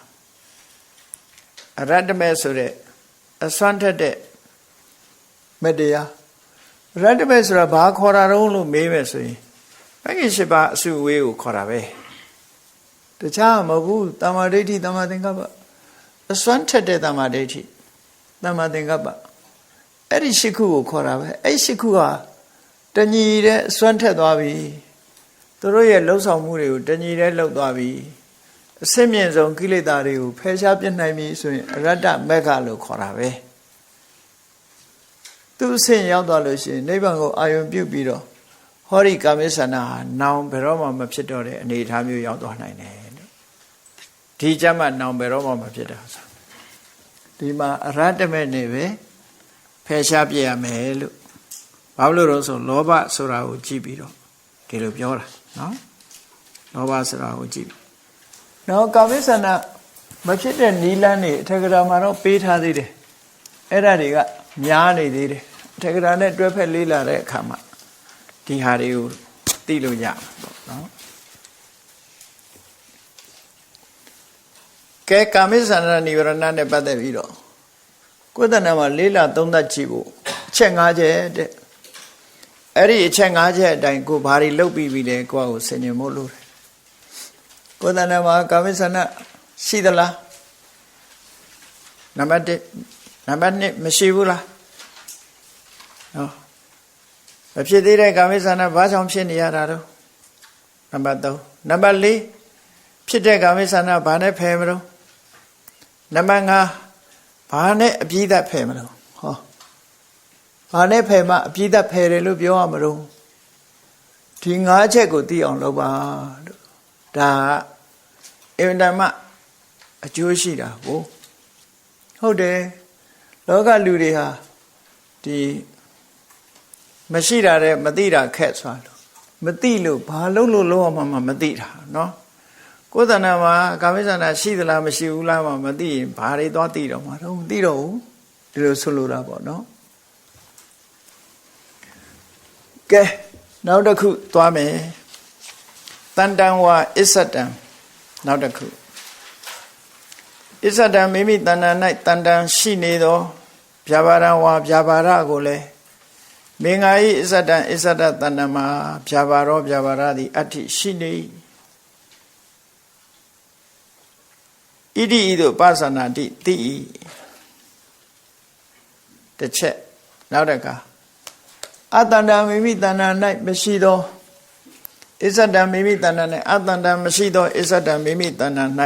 အရတ္တမဆိုတဲ့အစွမ်းထက်တဲ့မတရားရတ္တမဆိုတာဘာခေါ်တာတုံးလို့မေးမယ်ဆိုရင်မဂ္ဂင်၈ပါးအစုအဝေးကိုခေါ်တာပဲတခြားမဟုတ်ဘူးတမ္မာဒိဋ္ဌိတမ္မာသင်္ကပ္ပအစွမ်းထက်တဲ့တမ္မာဒိဋ္ဌိတမ္မာသင်္ကပ္ပအဲ့ဒီ၈ခုကိုခေါ်တာပဲအဲ့၈ခုဟာတညီတဲ့အစွမ်းထက်သွားပြီသူတို့ရဲ့လှုပ်ဆောင်မှုတွေကိုတညီတဲ့လှုပ်သွားပြီအစစ်မြင့်ဆုံးကိလေသာတွေကိုဖယ်ရှားပြစ်နိုင်ပြီဆိုရင်အရတ္တမဂ္ဂလို့ခေါ်တာပဲသူအဆင့်ရောက်သွားလို့ရှိရင်နိဗ္ဗာန်ကိုအာရုံပြုပြီးတော့ဟောဒီကာမိဆန္ဒဟာနောင်ဘယ်တော့မှမဖြစ်တော့တဲ့အနေအထားမျိုးရောက်သွားနိုင်တယ်ဒီကြမှာနောင်ဘယ်တော့မှမဖြစ်တာဆိုဒီမှာအရတ္တမဲ့နေပဲဖယ်ရှားပြရမယ်လို့ဘာလို့လဲဆိုလောဘဆိုတာကိုကြည့်ပြီးတော့ဒီလိုပြောတာနော်လောဘဆိုတာကိုကြည့်နော်ကာမိဆန္ဒမဖြစ်တဲ့နီလန်းနေအထက်ကရာမှာတော့ပေးထားသေးတယ်အဲ့ဒါတွေကများနေသေးတယ်အထက်ကရာနဲ့တွဲဖက်လေးလာတဲ့အခါမှာဒီဟာတွေကိုသိလို့ရမှာပေါ့နော်ကဲကာမိဆန္ဒနိဗ္ဗာန်နဲ့ပတ်သက်ပြီးတော့ကိုယ်တဏ္ဍာမှာလေးလာသုံးသပ်ကြည့်ဖို့အချက်၅ချက်တဲ့အဲ့ဒီအချက်၅ချက်အတိုင်းကိုဘာတွေလုပ်ပြီးပြီလဲကိုယ့်ကိုဆင်ញင်ဖို့လို့တယ်ကိုယ်တဏ္ဍာမှာကာမိဆန္ဒရှိသလားနံပါတ်1နံပါတ်2မရှိဘူးလားနော်မဖြစ်သေးတဲ့ကာမိဆန္ဒဘာကြောင့်ဖြစ်နေရတာတော့နံပါတ်3နံပါတ်4ဖြစ်တဲ့ကာမိဆန္ဒဘာနဲ့ဖယ်မလို့နံပါတ်5ဘာနဲ့အပြည့်သက်ဖယ်မလို့ဟောဘာနဲ့ဖယ်မှအပြည့်သက်ဖယ်တယ်လို့ပြောရမလို့ဒီ5ချက်ကိုသိအောင်လုပ်ပါလို့ဒါအင်တမအကျိုးရှိတာကိုဟုတ်တယ်လောကလူတွေဟာဒီမရှိတာတဲ့မသိတာခက်စွာလို့မသိလို့ဘာလုပ်လို့လောရမှာမသိတာနော်ကိုယ်တဏ္ဍာမှာကာမိဆန္ဒရှိသလားမရှိဘူးလားမှမသိရင်ဘာတွေသွားသိတော့မှာတော့မသိတော့ဘူးဒီလိုဆိုလိုတာပေါ့နော်ကဲနောက်တစ်ခုသွားမယ်တန်တံဝါအစ္ဆတံနောက်တစ်ခုအစ္ဆတံမိမိတဏ္ဍာ၌တန်တံရှိနေသောဗျာပါဒံဝါဗျာပါဒကိုလည်းမင်္ဂာဤအစ္ဆတံအစ္ဆတတဏ္ဍာမှာဗျာပါရောဗျာပါဒသည်အဋ္ဌိရှိနေဣတိဤသို့ပါသနာတိတိတစ်ချက်နောက်တစ်ခါအတ္တန္တမိမိတဏ္ဍာ၌မရှိသောအစ္ဆတံမိမိတဏ္ဍာ၌အတ္တန္တမရှိသောအစ္ဆတံမိမိတဏ္ဍာ၌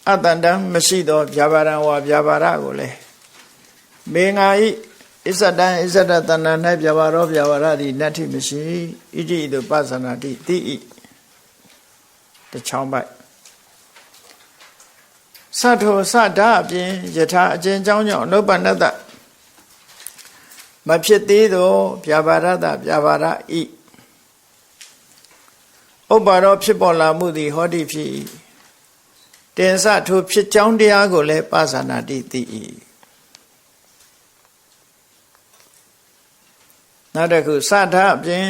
အတ္တန္တမရှိသောဗျာပါဒံဝါဗျာပါဒကိုလည်းမင်္ဂာဤအစ္ဆတံအစ္ဆတတဏ္ဍာ၌ဗျာပါရောဗျာပါဒသည်နတ္ထိမရှိဣတိဤသို့ပါသနာတိတိတချောင်းပိုက်သတ္ထောသတ္တအပြင်ယထာအကျဉ်းကြောင်းကြောင့်အနုပ္ပန္နတမဖြစ်သေးသောဗျာပါဒတဗျာပါဒဤဥပ္ပါရောဖြစ်ပေါ်လာမှုသည်ဟောတိဖြစ်၏တင်စထိုဖြစ်ကြောင်းတရားကိုလည်းပါသနာတိသိ၏နောက်တစ်ခုသတ္တအပြင်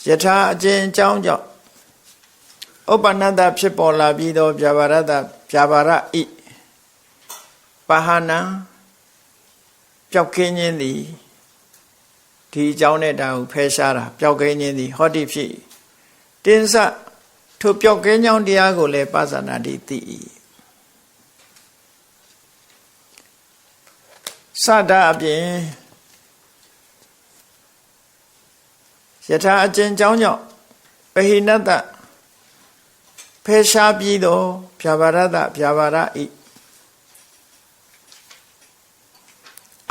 ယထာအကျဉ်းကြောင်းကြောင့်ဥပ္ပန္နတဖြစ်ပေါ်လာပြီးသောဗျာပါဒတဗျာပါဒဤပဟာနံပျောက်ကင်းခြင်းသည်ဒီအကြောင်းနဲ့တာကိုဖယ်ရှားတာပျောက်ကင်းခြင်းသည်ဟောတိဖြစ်တင်းစထိုပျောက်ကင်းကြောင်းတရားကိုလည်းပါသနာတိသိ၏သတ္တအပြင်ယထာအကျဉ်းကြောင်းကြောင့်ပဟိနတဖယ်ရှားပြီးသောဗျာပါဒတဗျာပါဒဤ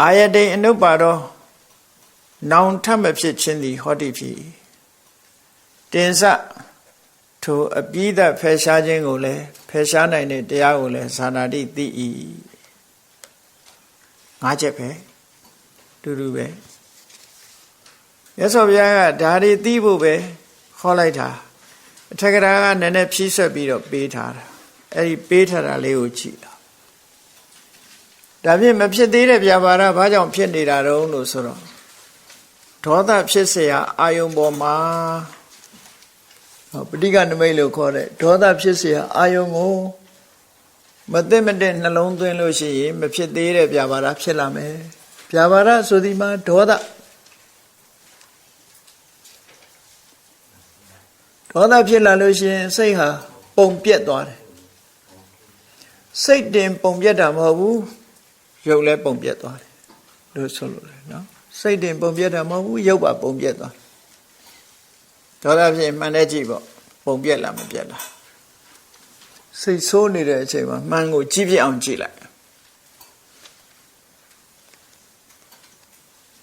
အာယတိအနုပ္ပါရောနောင်ထမဖြစ်ခြင်းသည်ဟောတိဖြစ်တင်စထိုအပြီးသက်ဖယ်ရှားခြင်းကိုလည်းဖယ်ရှားနိုင်တဲ့တရားကိုလည်းဇာနာတိသိ၏၅ချက်ပဲတူတူပဲရသော်ဘုရားကဒါတွေသိဖို့ပဲခေါ်လိုက်တာအထက်ကရာကနည်းနည်းဖြည့်ဆွက်ပြီးတော့ပေးထားတာအဲ့ဒီပေးထားတာလေးကိုကြည့်တာဒါဖြင့်မဖြစ်သေးတဲ့ဗျာပါဒဘာကြောင့်ဖြစ်နေတာတုံးလို့ဆိုတော့ ဒေါသဖြစ်เสียအာယုံပေါ်မှာပဋိက္ခနမိတ်လို့ခေါ်တဲ့ဒေါသဖြစ်เสียအာယုံကိုမသိမတဲ့နှလုံးသွင်းလို့ရှိရင်မဖြစ်သေးတဲ့ပြာပါဒဖြစ်လာမယ်ပြာပါဒဆိုဒီမှာဒေါသဖြစ်လာလို့ရှိရင်စိတ်ဟာပုံပြက်သွားတယ်စိတ်တင်ပုံပြက်တာမဟုတ်ဘူးရုပ်လည်းပုံပြက်သွားတယ်လို့ဆိုလို့လေနော်စိတ်တင်ပုံပြက်တာမဟုတ်ဘူးရုပ်ပါပုံပြက်သွားဒေါသဖြစ်မှန်တဲ့ကြည့်ပေါ့ပုံပြက်လားမပြက်လားစိတ်ဆိုးနေတဲ့အချိန်မှာမှန်ကိုကြည့်ပြအောင်ကြည့်လိုက်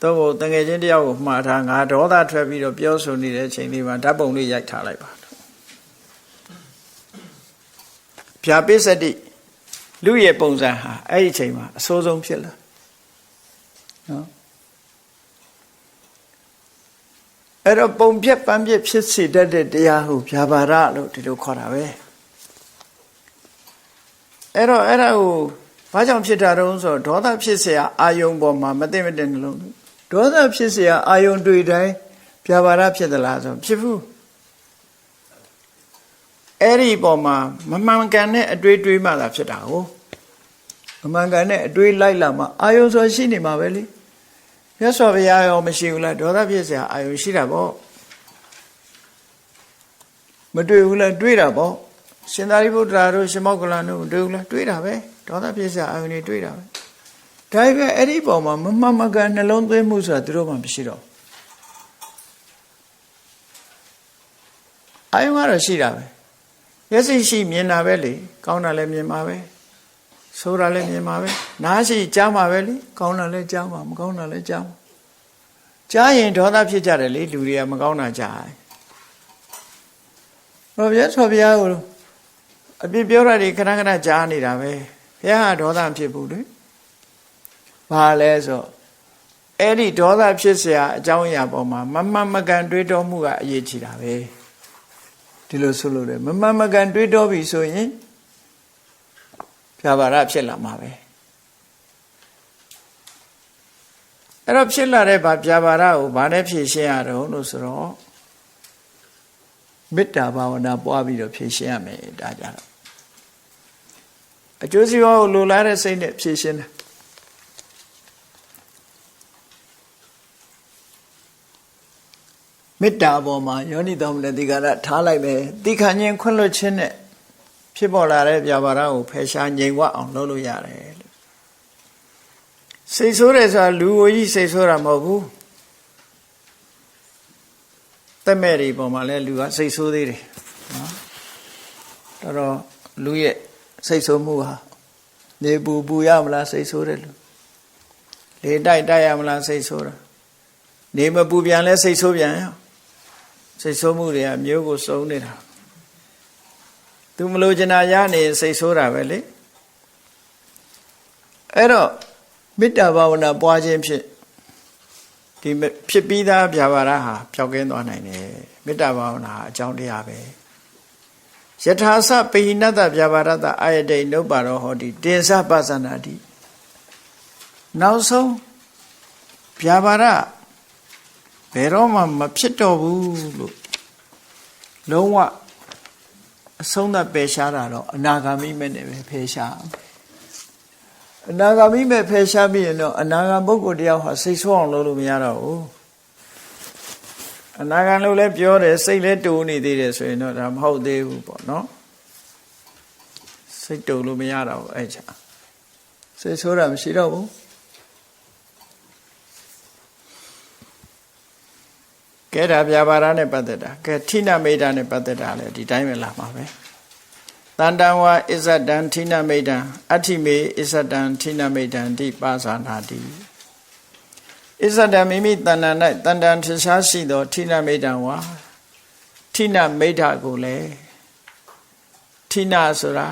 တော့တကယ်ချင်းတယောက်ကိုမှားထားငါဒေါသထွက်ပြီးတော့ပြောဆိုနေတဲ့အချိန်လေးမှာဓာတ်ပုံလေးရိုက်ထားလိုက်ပါဗျာပိစတိလူရဲ့ပုံစံဟာအဲ့ဒီအချိန်မှာအဆိုးဆုံးဖြစ်လာနော်အဲ့တော့ပုံပြက်ပန်းပြက်ဖြစ်စေတတ်တဲ့တရားဟုဗျာပါဒလို့ဒီလိုခေါ်တာပဲအဲ့တော့အဲ့ဒါကိုဘာကြောင့်ဖြစ်တာတုံးဆိုတော့ဒေါသဖြစ်เสียအာယုံပေါ်မှာမသိမတဲ့နှလုံးဒေါသဖြစ်เสียအာယုံတွေ့တိုင်းဗျာပါဒဖြစ်သလားဆိုဖြစ်ဘူးအဲ့ဒီပေါ်မှာမမှန်ကန်တဲ့အတွေးတွေးမှသာဖြစ်တာကိုမမှန်ကန်တဲ့အတွေးလိုက်လာမှအာယုံဆိုရှိနေမှာပဲလေမြတ်စွာဘုရားရောမရှိဘူးလားဒေါသဖြစ်เสียအာယုံရှိတာပေါ့မတွေ့ဘူးလားတွေ့တာပေါ့ရှင်သာရိပုတ္တရာတို့ရှင်မောက္ကလန်တို့တွေ့ဘူးလားတွေ့တာပဲဒေါသဖြစ်เสียအာယုံတွေတွေ့တာပဲဒါပေမဲ့အဲ့ဒီပေါ်မှာမမှန်မကန်နှလုံးသွင်းမှုဆိုတာသူတို့မှမရှိတော့အာယုံကတော့ရှိတာပဲမျက်စိရှိမြင်တာပဲလေကောင်းတာလည်းမြင်ပါပဲဆိုးတာလည်းမြင်ပါပဲနားရှိကြားမှာပဲလေကောင်းတာလည်းကြားမှာမကောင်းတာလည်းကြားမှာကြားရင်ဒေါသဖြစ်ကြတယ်လေလူတွေကမကောင်းတာကြားတယ်ဘုရားဆောဘုရားကိုအပြစ်ပြောတာတွေခဏခဏကြားနေတာပဲဘုရားကဒေါသမဖြစ်ဘူးလေဘာလဲဆိုအဲ့ဒီဒေါသဖြစ်เสียအကြောင်းအရာပေါ်မှာမမှန်မကန်တွေးတောမှုကအရေးကြီးတာပဲဒီလိုဆိုလို့လေမမှန်မကန်တွေးတောပြီဆိုရင်ဗျာပါဒဖြစ်လာမှာပဲအဲ့တော့ဖြစ်လာတဲ့ဗျာပါဒကိုဘာနဲ့ဖြည့်ရှင်းရတော့လို့ဆိုတော့မေတ္တာဘာဝနာပွားပြီးတော့ဖြည့်ရှင်းရမယ်ဒါကြတော့အကျိုးစီးပွားကိုလိုလားတဲ့စိတ်နဲ့ဖြည့်ရှင်းတယ်မေတ္တာပေါ်မှာယောနိသောမနတိကာရထားလိုက်မယ်တိခဏ်ချင်းခွင့်လွှတ်ခြင်းနဲ့ဖြစ်ပေါ်လာတဲ့ဗျာပါဒကိုဖယ်ရှားငြိမ်ဝအောင်လုပ်လို့ရတယ်လို့စိတ်ဆိုးတယ်ဆိုတာလူကိုကြီးစိတ်ဆိုးတာမဟုတ်ဘူးတက်မဲ့တွေပေါ်မှာလဲလူကစိတ်ဆိုးသေးတယ်နော်တော့လူရဲ့စိတ်ဆိုးမှုဟာနေပူရမလားစိတ်ဆိုးတယ်လူလေတိုက်ရမလားစိတ်ဆိုးတာနေမပူပြန်လဲစိတ်ဆိုးပြန်ရောစိတ်ဆိုးမှုတွေကမျိုးကိုစုံနေတာသူမလို့ကျင်နာရနေစိတ်ဆိုးတာပဲလေအဲ့တော့မေတ္တာဘာဝနာပွားခြင်းဖြင့်ဒီဖြစ်ပြီးသားဗျာပါဒဟာပျောက်ကင်းသွားနိုင်တယ်မေတ္တာဘာဝနာအကြောင်းတရားပဲယထာသပိဏတ္တဗျာပါဒတအာယတိနုပ္ပါရောဟောတိတင်္စပသနာတိနောက်ဆုံးဗျာပါဒဘယ်တော့မှမဖြစ်တော့ဘူးလို့လုံးဝအဆုံးသတ်ပယ်ရှားတာတော့အနာဂါမိမဲ့နဲ့ပဲဖယ်ရှားအနာဂါမိမဲ့ဖယ်ရှားပြီးရင်တော့အနာဂံပုဂ္ဂိုလ်တယောက်ဟာစိတ်ဆိုးအောင်လုပ်လို့မရတော့ဘူးအနာဂံလို့လည်းပြောတယ်စိတ်လည်းတူနေသေးတယ်ဆိုရင်တော့ဒါမဟုတ်သေးဘူးပေါ့နော်စိတ်တူလို့မရတော့ဘူးအဲ့ချာစိတ်ဆိုးတာမရှိတော့ဘူးကဲဒါဗျာပါဒနဲ့ပတ်သက်တာကဲဌိနမိတ်တာနဲ့ပတ်သက်တာလည်းဒီတိုင်းပဲလာမှာပဲတန်တံဝါအစ္ဆတံဌိနမိတ်တံအဋ္ဌိမေအစ္ဆတံဌိနမိတ်တံတိပါဇာနာတိအစ္ဆတံမိမိတဏ္ဍာ၌တန်တံထရှားရှိသောဌိနမိတ်တံဝါဌိနမိတ်တာကိုလည်းဌိနဆိုတာ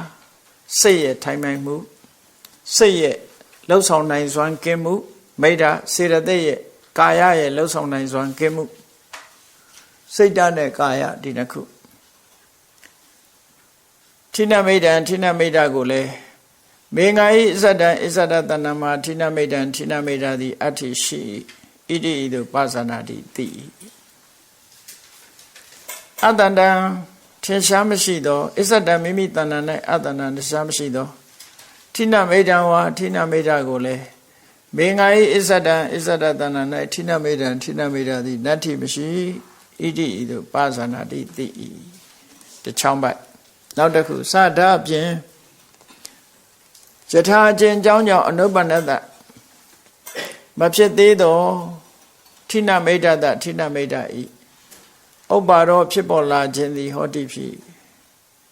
စိတ်ရဲ့ထိုင်မှန်မှုစိတ်ရဲ့လှုပ်ဆောင်နိုင်စွမ်းကင်းမှုမိတ်တာစေတသိက်ရဲ့ကာယရဲ့လှုပ်ဆောင်နိုင်စွမ်းကင်းမှုစိတ်ဓာတ်နဲ့ကာယဒီနှစ်ခုဌိနမိတ်တံဌိနမိတ်တာကိုလည်းမေငါဤအစ္ဆတံအစ္ဆတတဏ္ဍမှာဌိနမိတ်တံဌိနမိတ်တာသည်အဋ္ဌိရှိဣ ဣတိဣတုပါဇာနာတိတိအတ္တတံထင်ရှားမရှိသောအစ္ဆတံမိမိတဏ္ဍာ၌အတ္တတံထင်ရှားမရှိသောဌိနမိတ်တံဝါဌိနမိတ်တကိုလည်းဘေငါဤအစ္ဆတံအစ္ဆတတဏ္ဍာ၌ဌိနမိတ်တံဌိနမိတ်တသည်နတ္ထိမရှိဣတိဣတုပါဇာနာတိတိတချောင်းပိုက်နောက်တစ်ခုစဒါအပြင်ယထာအကျဉ်ကြောင်းကြောင့်အနုပ္ပန္နတမဖြစ်သေးသောဌိနမိတ်တတဌိနမိတ်တဤဥပ္ပါရောဖြစ်ပေါ်လာခြင်းသည်ဟောတိဖြစ်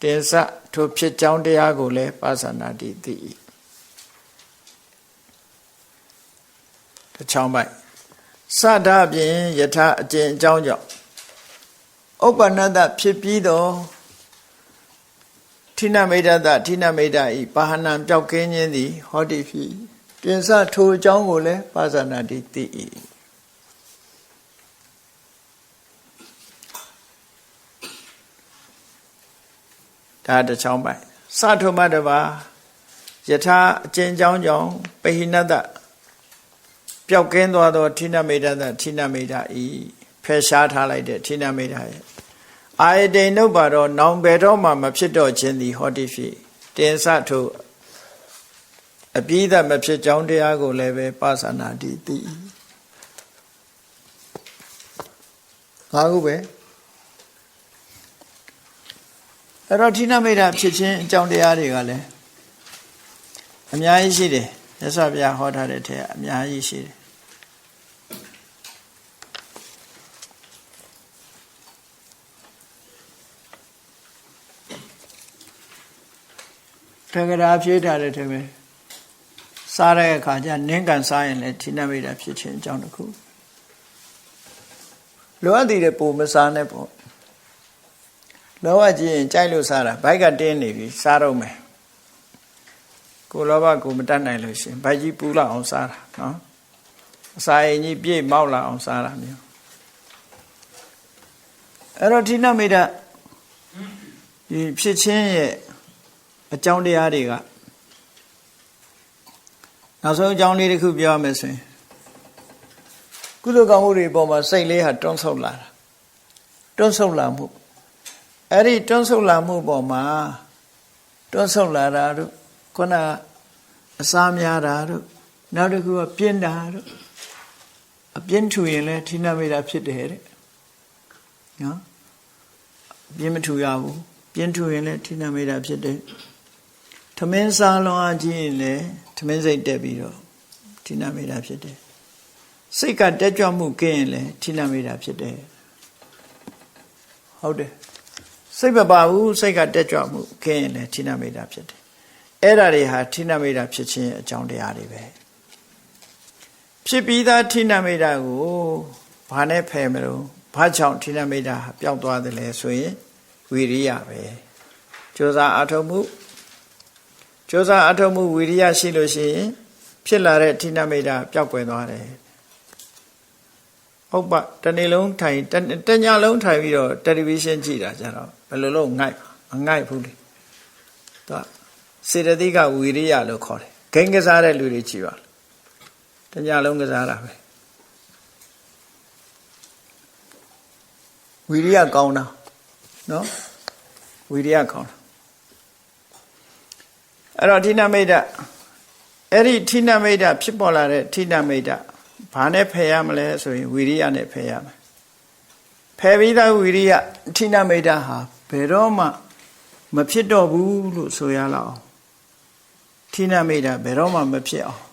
တင်စထိုဖြစ်ကြောင်းတရားကိုလည်းပါဇာနာတိသိ၏တချောင်းပိုက်စဒါဖြင့်ယထာအကျဉ်အကြောင်းကြောင့်ဥပ္ပန္နတဖြစ်ပြီးသောဌိနမိတ်တဌိနမိတ်တဤပါဟနံပြောက်ကင်းခြင်းသည်ဟောတိဖြစ်တင်စထိုအကြောင်းကိုလည်းပါဇာနာတိသိ၏ဒါတချောင်းပိုက်စထုမတပါယထာအကျဉ်းကြောင်းကြောင့်ပဟိနတပျောက်ကင်းသွားသောဌိနမိတ်တဌိနမိတ်တဤဖယ်ရှားထားလိုက်တဲ့ဌိနမိတ်တရဲ့အာယတိန်နှုတ်ပါတော့နောင်ဘယ်တော့မှမဖြစ်တော့ခြင်းသည်ဟောတိဖြစ်တင်စထုအပြီးသတ်မဖြစ်ကြောင်းတရားကိုလည်းပဲပါဇာနာတိသိငါခုပဲအဲ့တော့ဌိနမိတ်တဖြစ်ခြင်းအကြောင်းတရားတွေကလည်းအများကြီးရှိတယ်မြတ်စွာဘုရားဟောထားတဲ့ထဲအများကြီးရှိတယ်တက္ကရာဖြည့်ထားတဲ့ထဲမှာစားတဲ့အခါကျနင်းကန်စားရင်လည်းဌိနမိတ်တဖြစ်ခြင်းအကြောင်းတစ်ခုလောအပ်တဲ့ပုံမစားနဲ့ပေါ့လောဘကြီးရင်ကြိုက်လို့စားတာဘိုက်ကတင်းနေပြီစားတော့မယ်ကိုလောဘကိုမတတ်နိုင်လို့ရှင်ဘိုက်ကြီးပူလာအောင်စားတာနော်အစာရင်ကြီးပြည့်မောက်လာအောင်စားတာမျိုးအဲ့တော့ဌိနမိတ်တဒီဖြစ်ခြင်းရဲ့အကြောင်းတရားတွေကနောက်ဆုံးအကြောင်းလေးတစ်ခုပြောရမယ်ဆိုရင်ကုသိုလ်ကောင်းမှုတွေပေါ်မှာစိတ်လေးဟာတွန်းဆုတ်လာတာတွန်းဆုတ်လာမှုအဲ့ဒီတွန်းဆုတ်လာမှုပေါ်မှာတွန်းဆုတ်လာတာတို့ခုနအစားများတာတို့နောက်တစ်ခုကပြင်းတာတို့အပြင်းထူရင်လည်းဌိနမိတ်တဖြစ်တယ်တဲ့နော်အပြင်းမထူရဘူးပြင်းထူရင်လည်းဌိနမိတ်တဖြစ်တယ်ထမင်းစားလွန်အားကြီးရင်လည်းထမင်းစိတ်တက်ပြီးတော့ဌိနမိတ်တဖြစ်တယ်စိတ်ကတက်ကြွမှုကင်းရင်လည်းဌိနမိတ်တဖြစ်တယ်ဟုတ်တယ်စိတ်မပါဘူးစိတ်ကတက်ကြွမှုကင်းရင်လည်းဌိနမိတ်တဖြစ်တယ်အဲ့ဒါတွေဟာဌိနမိတ်တဖြစ်ခြင်းအကြောင်းတရားတွေပဲဖြစ်ပြီးသားဌိနမိတ်တကိုဘာနဲ့ဖယ်မလို့ဘာကြောင့်ဌိနမိတ်တပျောက်သွားတယ်လဲဆိုရင်ဝီရိယပဲကြိုးစားအထောက်မှုကြိုးစားအထောက်မှုဝီရိယရှိလို့ရှိရင်ဖြစ်လာတဲ့ဌိနမိတ်တပျောက်ကွယ်သွားတယ်ဟုတ်ပါတနေ့လုံးထိုင်တညလုံးထိုင်ပြီးတော့တယ်လီဗီရှင်းကြည့်တာကြတော့ဘယ်လိုလုပ်ငိုက်မငိုက်ဘူးလေသူကစေတသိက်ကဝီရိယလို့ခေါ်တယ်ဂိမ်းကစားတဲ့လူတွေကြည့်ပါတညလုံးကစားတာပဲဝီရိယကောင်းတာနော်ဝီရိယကောင်းတာအဲ့တော့ဌိနမိတ်တအဲ့ဒီဌိနမိတ်တဖြစ်ပေါ်လာတဲ့ဌိနမိတ်တဘာနဲ့ဖယ်ရမလဲဆိုရင်ဝီရိယနဲ့ဖယ်ရမယ်ဖယ်ပြီးသားဝီရိယဌိနမိတ်တဟာဘယ်တော့မှမဖြစ်တော့ဘူးလို့ဆိုရလောက်ဌိနမိတ်တဘယ်တော့မှမဖြစ်အောင်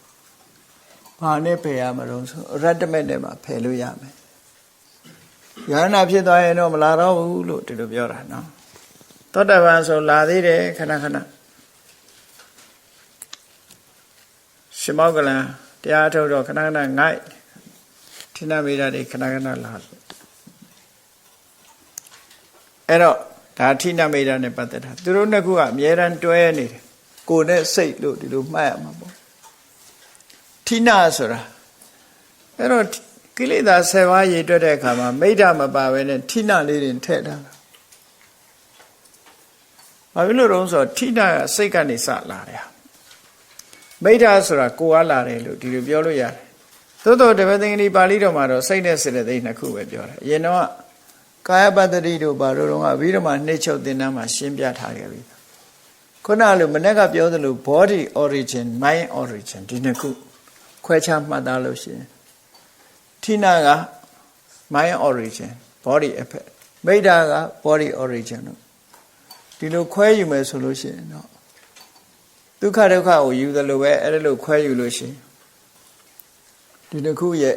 ဘာနဲ့ဖယ်ရမလို့ဆိုရတ္တမက်နဲ့မှဖယ်လို့ရမယ်ယန္နာဖြစ်သွားရင်တော့မလာတော့ဘူးလို့ဒီလိုပြောတာနော်သောတပန်ဆိုလာသေးတယ်ခဏခဏရှမောကလံတရားထုတ်တော့ခဏခဏငိုက်ဌိနမိတ်တတွေခဏခဏလာအဲ့တော့ဒါဌိနမိတ်တနဲ့ပတ်သက်တာသူတို့နှစ်ခုကအမြဲတမ်းတွဲနေတယ်ကိုယ်နဲ့စိတ်လို့ဒီလိုမှတ်ရမှာပေါ့ဌိနဆိုတာအဲ့တော့ကိလေသာ10ပါးရေတွက်တဲ့အခါမှာမိတ်တမပါဘဲနဲ့ဌိနလေးတွေထည့်ထားတာဘာဖြစ်လို့တုံးဆိုဌိနကစိတ်ကနေစလာတယ်မိတ်တဆိုတာကိုယ်ကလာတယ်လို့ဒီလိုပြောလို့ရတယ် သို့တော်တပည့်သင်္ကတိပါဠိတော်မှာတော့စိတ်နဲ့စေတသိက်နှစ်ခုပဲပြောတယ်အရင်တော့ကာယပတ္တိတို့ဘာလို့တော့အဘိဓမ္မာနှိမ့်ချုပ်သင်္นานမှာရှင်းပြထားခဲ့ပြီခုနလိုမနေ့ကပြောသလို body origin mind origin ဒီနှစ်ခုခွဲခြားမှတ်သားလို့ရှိရင်ဌိနက mind origin body effect မိဒ္ဓက body origin တို့ဒီလိုခွဲယူမယ်ဆိုလို့ရှိရင်တော့ဒုက္ခဒုက္ခကိုယူသလိုပဲအဲ့ဒါလိုခွဲယူလို့ရှိရင်ဒီတစ်ခုရဲ့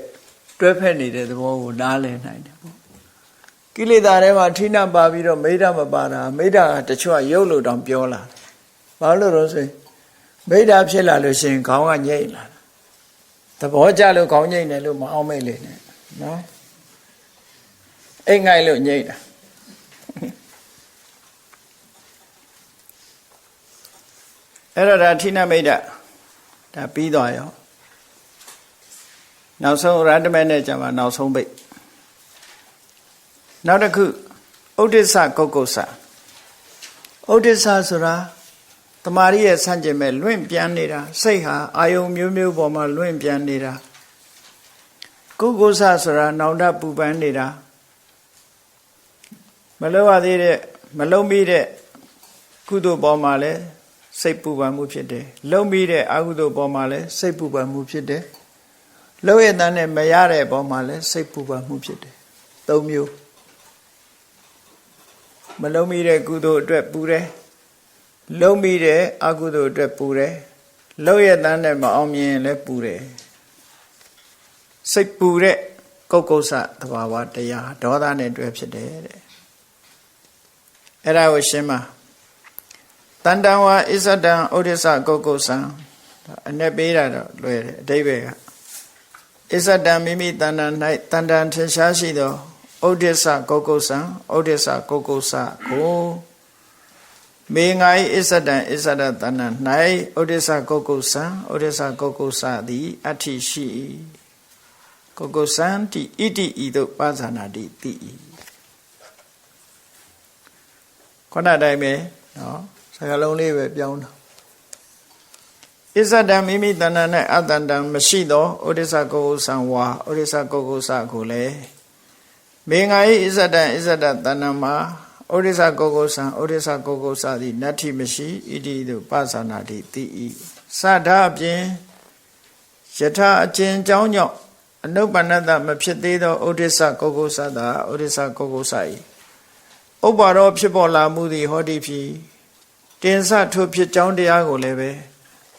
တွဲဖက်နေတဲ့သဘောကိုနားလည်နိုင်တယ်ပေါ့ကိလေသာထဲမှာဌိနပါပြီးတော့မိဒ္ဓမပါတာမိဒ္ဓကတချို့ကရုပ်လို့တောင်ပြောလာတယ်ဘာလို့လဲဆိုရင်မိဒ္ဓဖြစ်လာလို့ရှိရင်ခေါင်းကညိတ်လာသဘောကျလို့ခေါင်းညိတ်တယ်လို့မအောင်မိတ်လေနဲ့နော်အိတ်ငိုက်လို့ညိတ်တာအဲ့တော့ဒါဌိနမိဒ္ဓဒါပြီးသွားရောနောက်ဆုံးရတ္တမေနဲ့ကြမှာနောက်ဆုံးပိတ်နောက်တစ်ခုဥဒိစ္စကုက္ကုစ္စဥဒိစ္စဆိုတာတမာရီရဲ့ဆန့်ကျင်မဲ့လွင့်ပြန်နေတာစိတ်ဟာအာယုံမျိုးမျိုးပေါ်မှာလွင့်ပြန်နေတာကုက္ကုစ္စဆိုတာနောင်တပူပန်းနေတာမလုံရသေးတဲ့မလုံမိတဲ့ကုသိုလ်ပေါ်မှာလည်းစိတ်ပူပန်မှုဖြစ်တယ်လုံမိတဲ့အကုသိုလ်ပေါ်မှာလည်းစိတ်ပူပန်မှုဖြစ်တယ်လုံရတဲ့နဲ့မရတဲ့ပေါ်မှာလည်းစိတ်ပူပန်မှုဖြစ်တယ်၃မျိုးမလုံမိတဲ့ကုသိုလ်အတွက်ပူတယ်လုံမိတဲ့အကုသိုလ်အတွက်ပူတယ်လုံရတဲ့နဲ့မအောင်မြင်လည်းပူတယ်စိတ်ပူတဲ့ကုက္ကုစ္စသဘာဝတရားဒေါသနဲ့တွဲဖြစ်တယ်တဲ့အဲ့ဒါကိုရှင်းပါတန်တံဝါဣဇဒံဩဒိစ္စကုက္ကုစ္စံအ내ပေးတာတော့လွယ်တယ်အဓိပ္ပာယ်ကဣဇဒံမိမိတန်တံ၌တန်တံထင်ရှားရှိသောဩဒိစ္စကုက္ကုစ္စံဩဒိစ္စကုက္ကုစ္စကိုမေငါဣဇဒံဣဇဒတန်တံ၌ဩဒိစ္စကုက္ကုစ္စံဩဒိစ္စကုက္ကုစ္စသည်အဋ္ဌိရှိကုက္ကုစ္စံတိဣတိဤသို့ပါဇာနာတိတိခဏတိုင်းပဲနော်စကားလုံးလေးပဲပြောင်းတာဣဇဒံမိမိတဏ္ဍာ၌အတန္တံမရှိသောဩဒိစ္စကုက္ကုစ္စံဝါဩဒိစ္စကုက္ကုစ္စကိုလည်းမေငါ၏ဣဇဒံဣဇဒတဏ္ဍာမှာဩဒိစ္စကုက္ကုစ္စံဩဒိစ္စကုက္ကုစ္စသည်နတ္ထိမရှိဣတိသို့ပါဇာနာတိတိဤစဒါအပြင်ယထာအကျဉ်ကြောင်းကြောင့်အနုပ္ပန္နတမဖြစ်သေးသောဩဒိစ္စကုက္ကုစ္စသာဩဒိစ္စကုက္ကုစ္စ၏ဥပ္ပါရောဖြစ်ပေါ်လာမှုသည်ဟောတိဖြစ်တင်စထိုဖြစ်ကြောင်းတရားကိုလည်းပဲ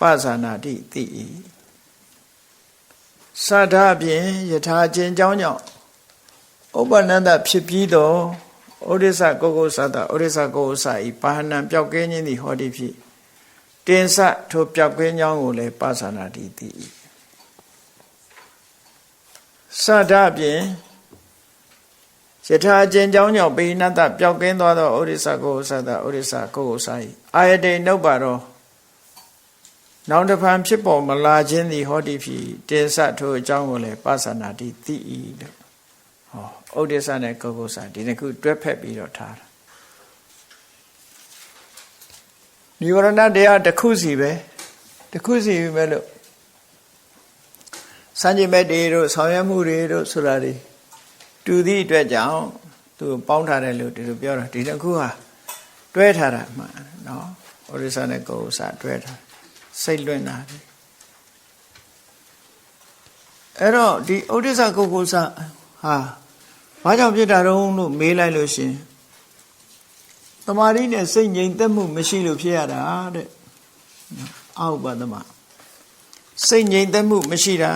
ပဇာနာတိသိ၏စဒါအပြင်ယထာအကျဉ်ကြောင်းကြောင့်ဥပ္ပန္နတဖြစ်ပြီးသောဩဒိစ္စကုက္ကုစ္စသာဩဒိစ္စကုက္ကုစ္စ၏ပါဟနံပျောက်ကင်းခြင်းသည်ဟောတိဖြစ်တင်စထိုပျောက်ကင်းကြောင်းကိုလည်းပဇာနာတိသိ၏စဒါအပြင်ယထာအကျဉ်ကြောင်းကြောင့်ပိဏတပျောက်ကင်းသွားသောဩဒိစ္စကုက္ကုစ္စသာဩဒိစ္စကုက္ကုစ္စ၏အာယတိန်နှုတ်ပါတော့နောင်တဖန်ဖြစ်ပေါ်မလာခြင်းသည်ဟောတိဖြစ်တင်စထိုအကြောင်းကိုလည်းပါဇာနာတိသိ၏လို့ဟောဩဒိစ္စနဲ့ကုက္ကုစ္စဒီနှစ်ခုတွဲဖက်ပြီးတော့ထားတာនិဝရဏတရားတစ်ခုစီပဲတစ်ခုစီပဲလို့စံကျင်မဲ့တွေတို့ဆောင်ရွက်မှုတွေတို့ဆိုတာတွေတူသည့်အတွက်ကြောင့်သူပေါင်းထားတယ်လို့ဒီလိုပြောတာဒီတစ်ခုဟာတွဲထားတာမှန်နော်ဩဒိစ္စနဲ့ကုက္ကုစ္စတွဲထားစိတ်လွင့်တာအဲ့တော့ဒီဩဒိစ္စကုက္ကုစ္စဟာဘာကြောင့်ဖြစ်တာတုံးလို့မေးလိုက်လို့ရှင်တမာရီနဲ့စိတ်ငြိမ်သက်မှုမရှိလို့ဖြစ်ရတာတဲ့အောက်ပါသမစိတ်ငြိမ်သက်မှုမရှိတာ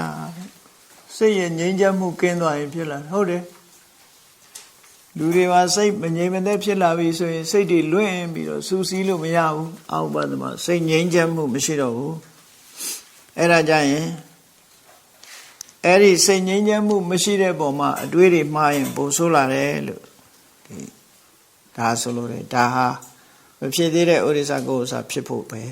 စိတ်ရဲ့ငြိမ်းချမ်းမှုကင်းသွားရင်ဖြစ်လာဟုတ်တယ်လူတွေမှာစိတ်မငြိမ်မသက်ဖြစ်လာပြီဆိုရင်စိတ်တွေလွင့်ပြီးတော့စူးစီးလို့မရဘူးအောက်ပါသမစိတ်ငြိမ်းချမ်းမှုမရှိတော့ဘူးအဲ့ဒါကြရင်အဲ့ဒီစိတ်ငြိမ်းချမ်းမှုမရှိတဲ့ပုံမှာအတွေးတွေမှားရင်ပုံဆိုးလာတယ်လို့ဒါဆိုလို့လေဒါဟာမဖြစ်သေးတဲ့ဥဒိစ္စကုက္ကုစ္စဖြစ်ဖို့ပဲ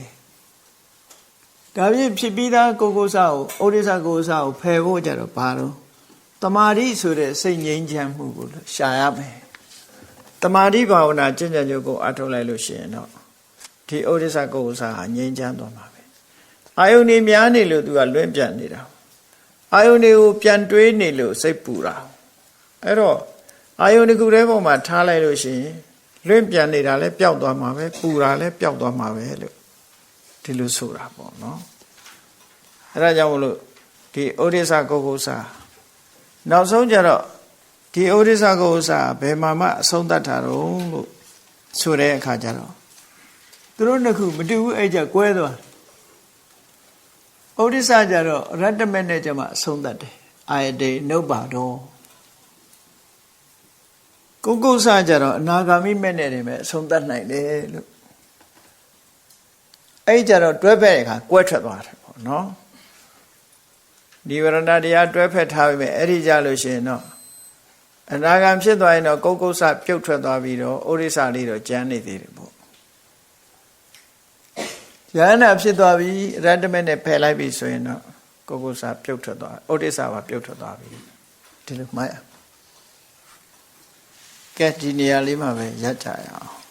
ဒါဖြင့်ဖြစ်ပြီးသားကုက္ကုစ္စကိုဥဒိစ္စကုက္ကုစ္စကိုဖယ်ဖို့ကြတော့ဘာလို့တမာတိဆိုတဲ့စိတ်ငြိမ်းချမ်းမှုကိုရှာရမယ်တမာတိဘာဝနာကျင့်ကြံကြုတ်ကိုအထုတ်လိုက်လို့ရှိရင်တော့ဒီဥဒိစ္စကုက္ကုစ္စဟာငြိမ်းချမ်းသွားမှာပဲအာယုန်နေများနေလို့သူကလွင့်ပြတ်နေတာ အာယုန်တွေကိုပြန်တွေးနေလို့စိတ်ပူတာအဲ့တော့အာယုန်တစ်ခုတည်းပေါ်မှာထားလိုက်လို့ရှိရင်လွင့်ပြန်နေတာလည်းပျောက်သွားမှာပဲပူတာလည်းပျောက်သွားမှာပဲလို့ဒီလိုဆိုတာပေါ့နော်အဲ့ဒါကြောင့်မလို့ဒီဩဒိစ္စကုက္ကုစာနောက်ဆုံးကြတော့ဒီဩဒိစ္စကုက္ကုစာဘယ်မှာမှအဆုံးသတ်တာတော့လို့ဆိုတဲ့အခါကျတော့သူတို့နှစ်ခုမတူဘူးအဲ့ကြကွဲသွားဩဒိစ္စကြတော့ရတ္တမနဲ့ကျမှအဆုံးသတ်တယ်အာယတေနုပ္ပါဒောကုက္ကုစာကြတော့အနာဂါမိမဲ့နဲ့တယ်ပဲအဆုံးသတ်နိုင်တယ်လို့အဲ့ကြတော့တွဲဖက်တဲ့အခါကွဲထွက်သွားတယ်ပေါ့နော်ဒီဝရဏတရားတွဲဖက်ထားပြီအဲ့ဒီကြလို့ရှိရင်တော့အနာဂံဖြစ်သွားရင်တော့ကုက္ကုစပြုတ်ထွက်သွားပြီးတော့ဩရိစလေးတော့ကျန်နေသေးတယ်ပေါ့ယန္နာဖြစ်သွားပြီရတ္တမနဲ့ဖယ်လိုက်ပြီဆိုရင်တော့ကုက္ကုစပြုတ်ထွက်သွားဩရိစပါပြုတ်ထွက်သွားပြီဒီလိုမှတ်ရကဲဒီနေရာလေးမှာပဲရပ်ကြရအောင်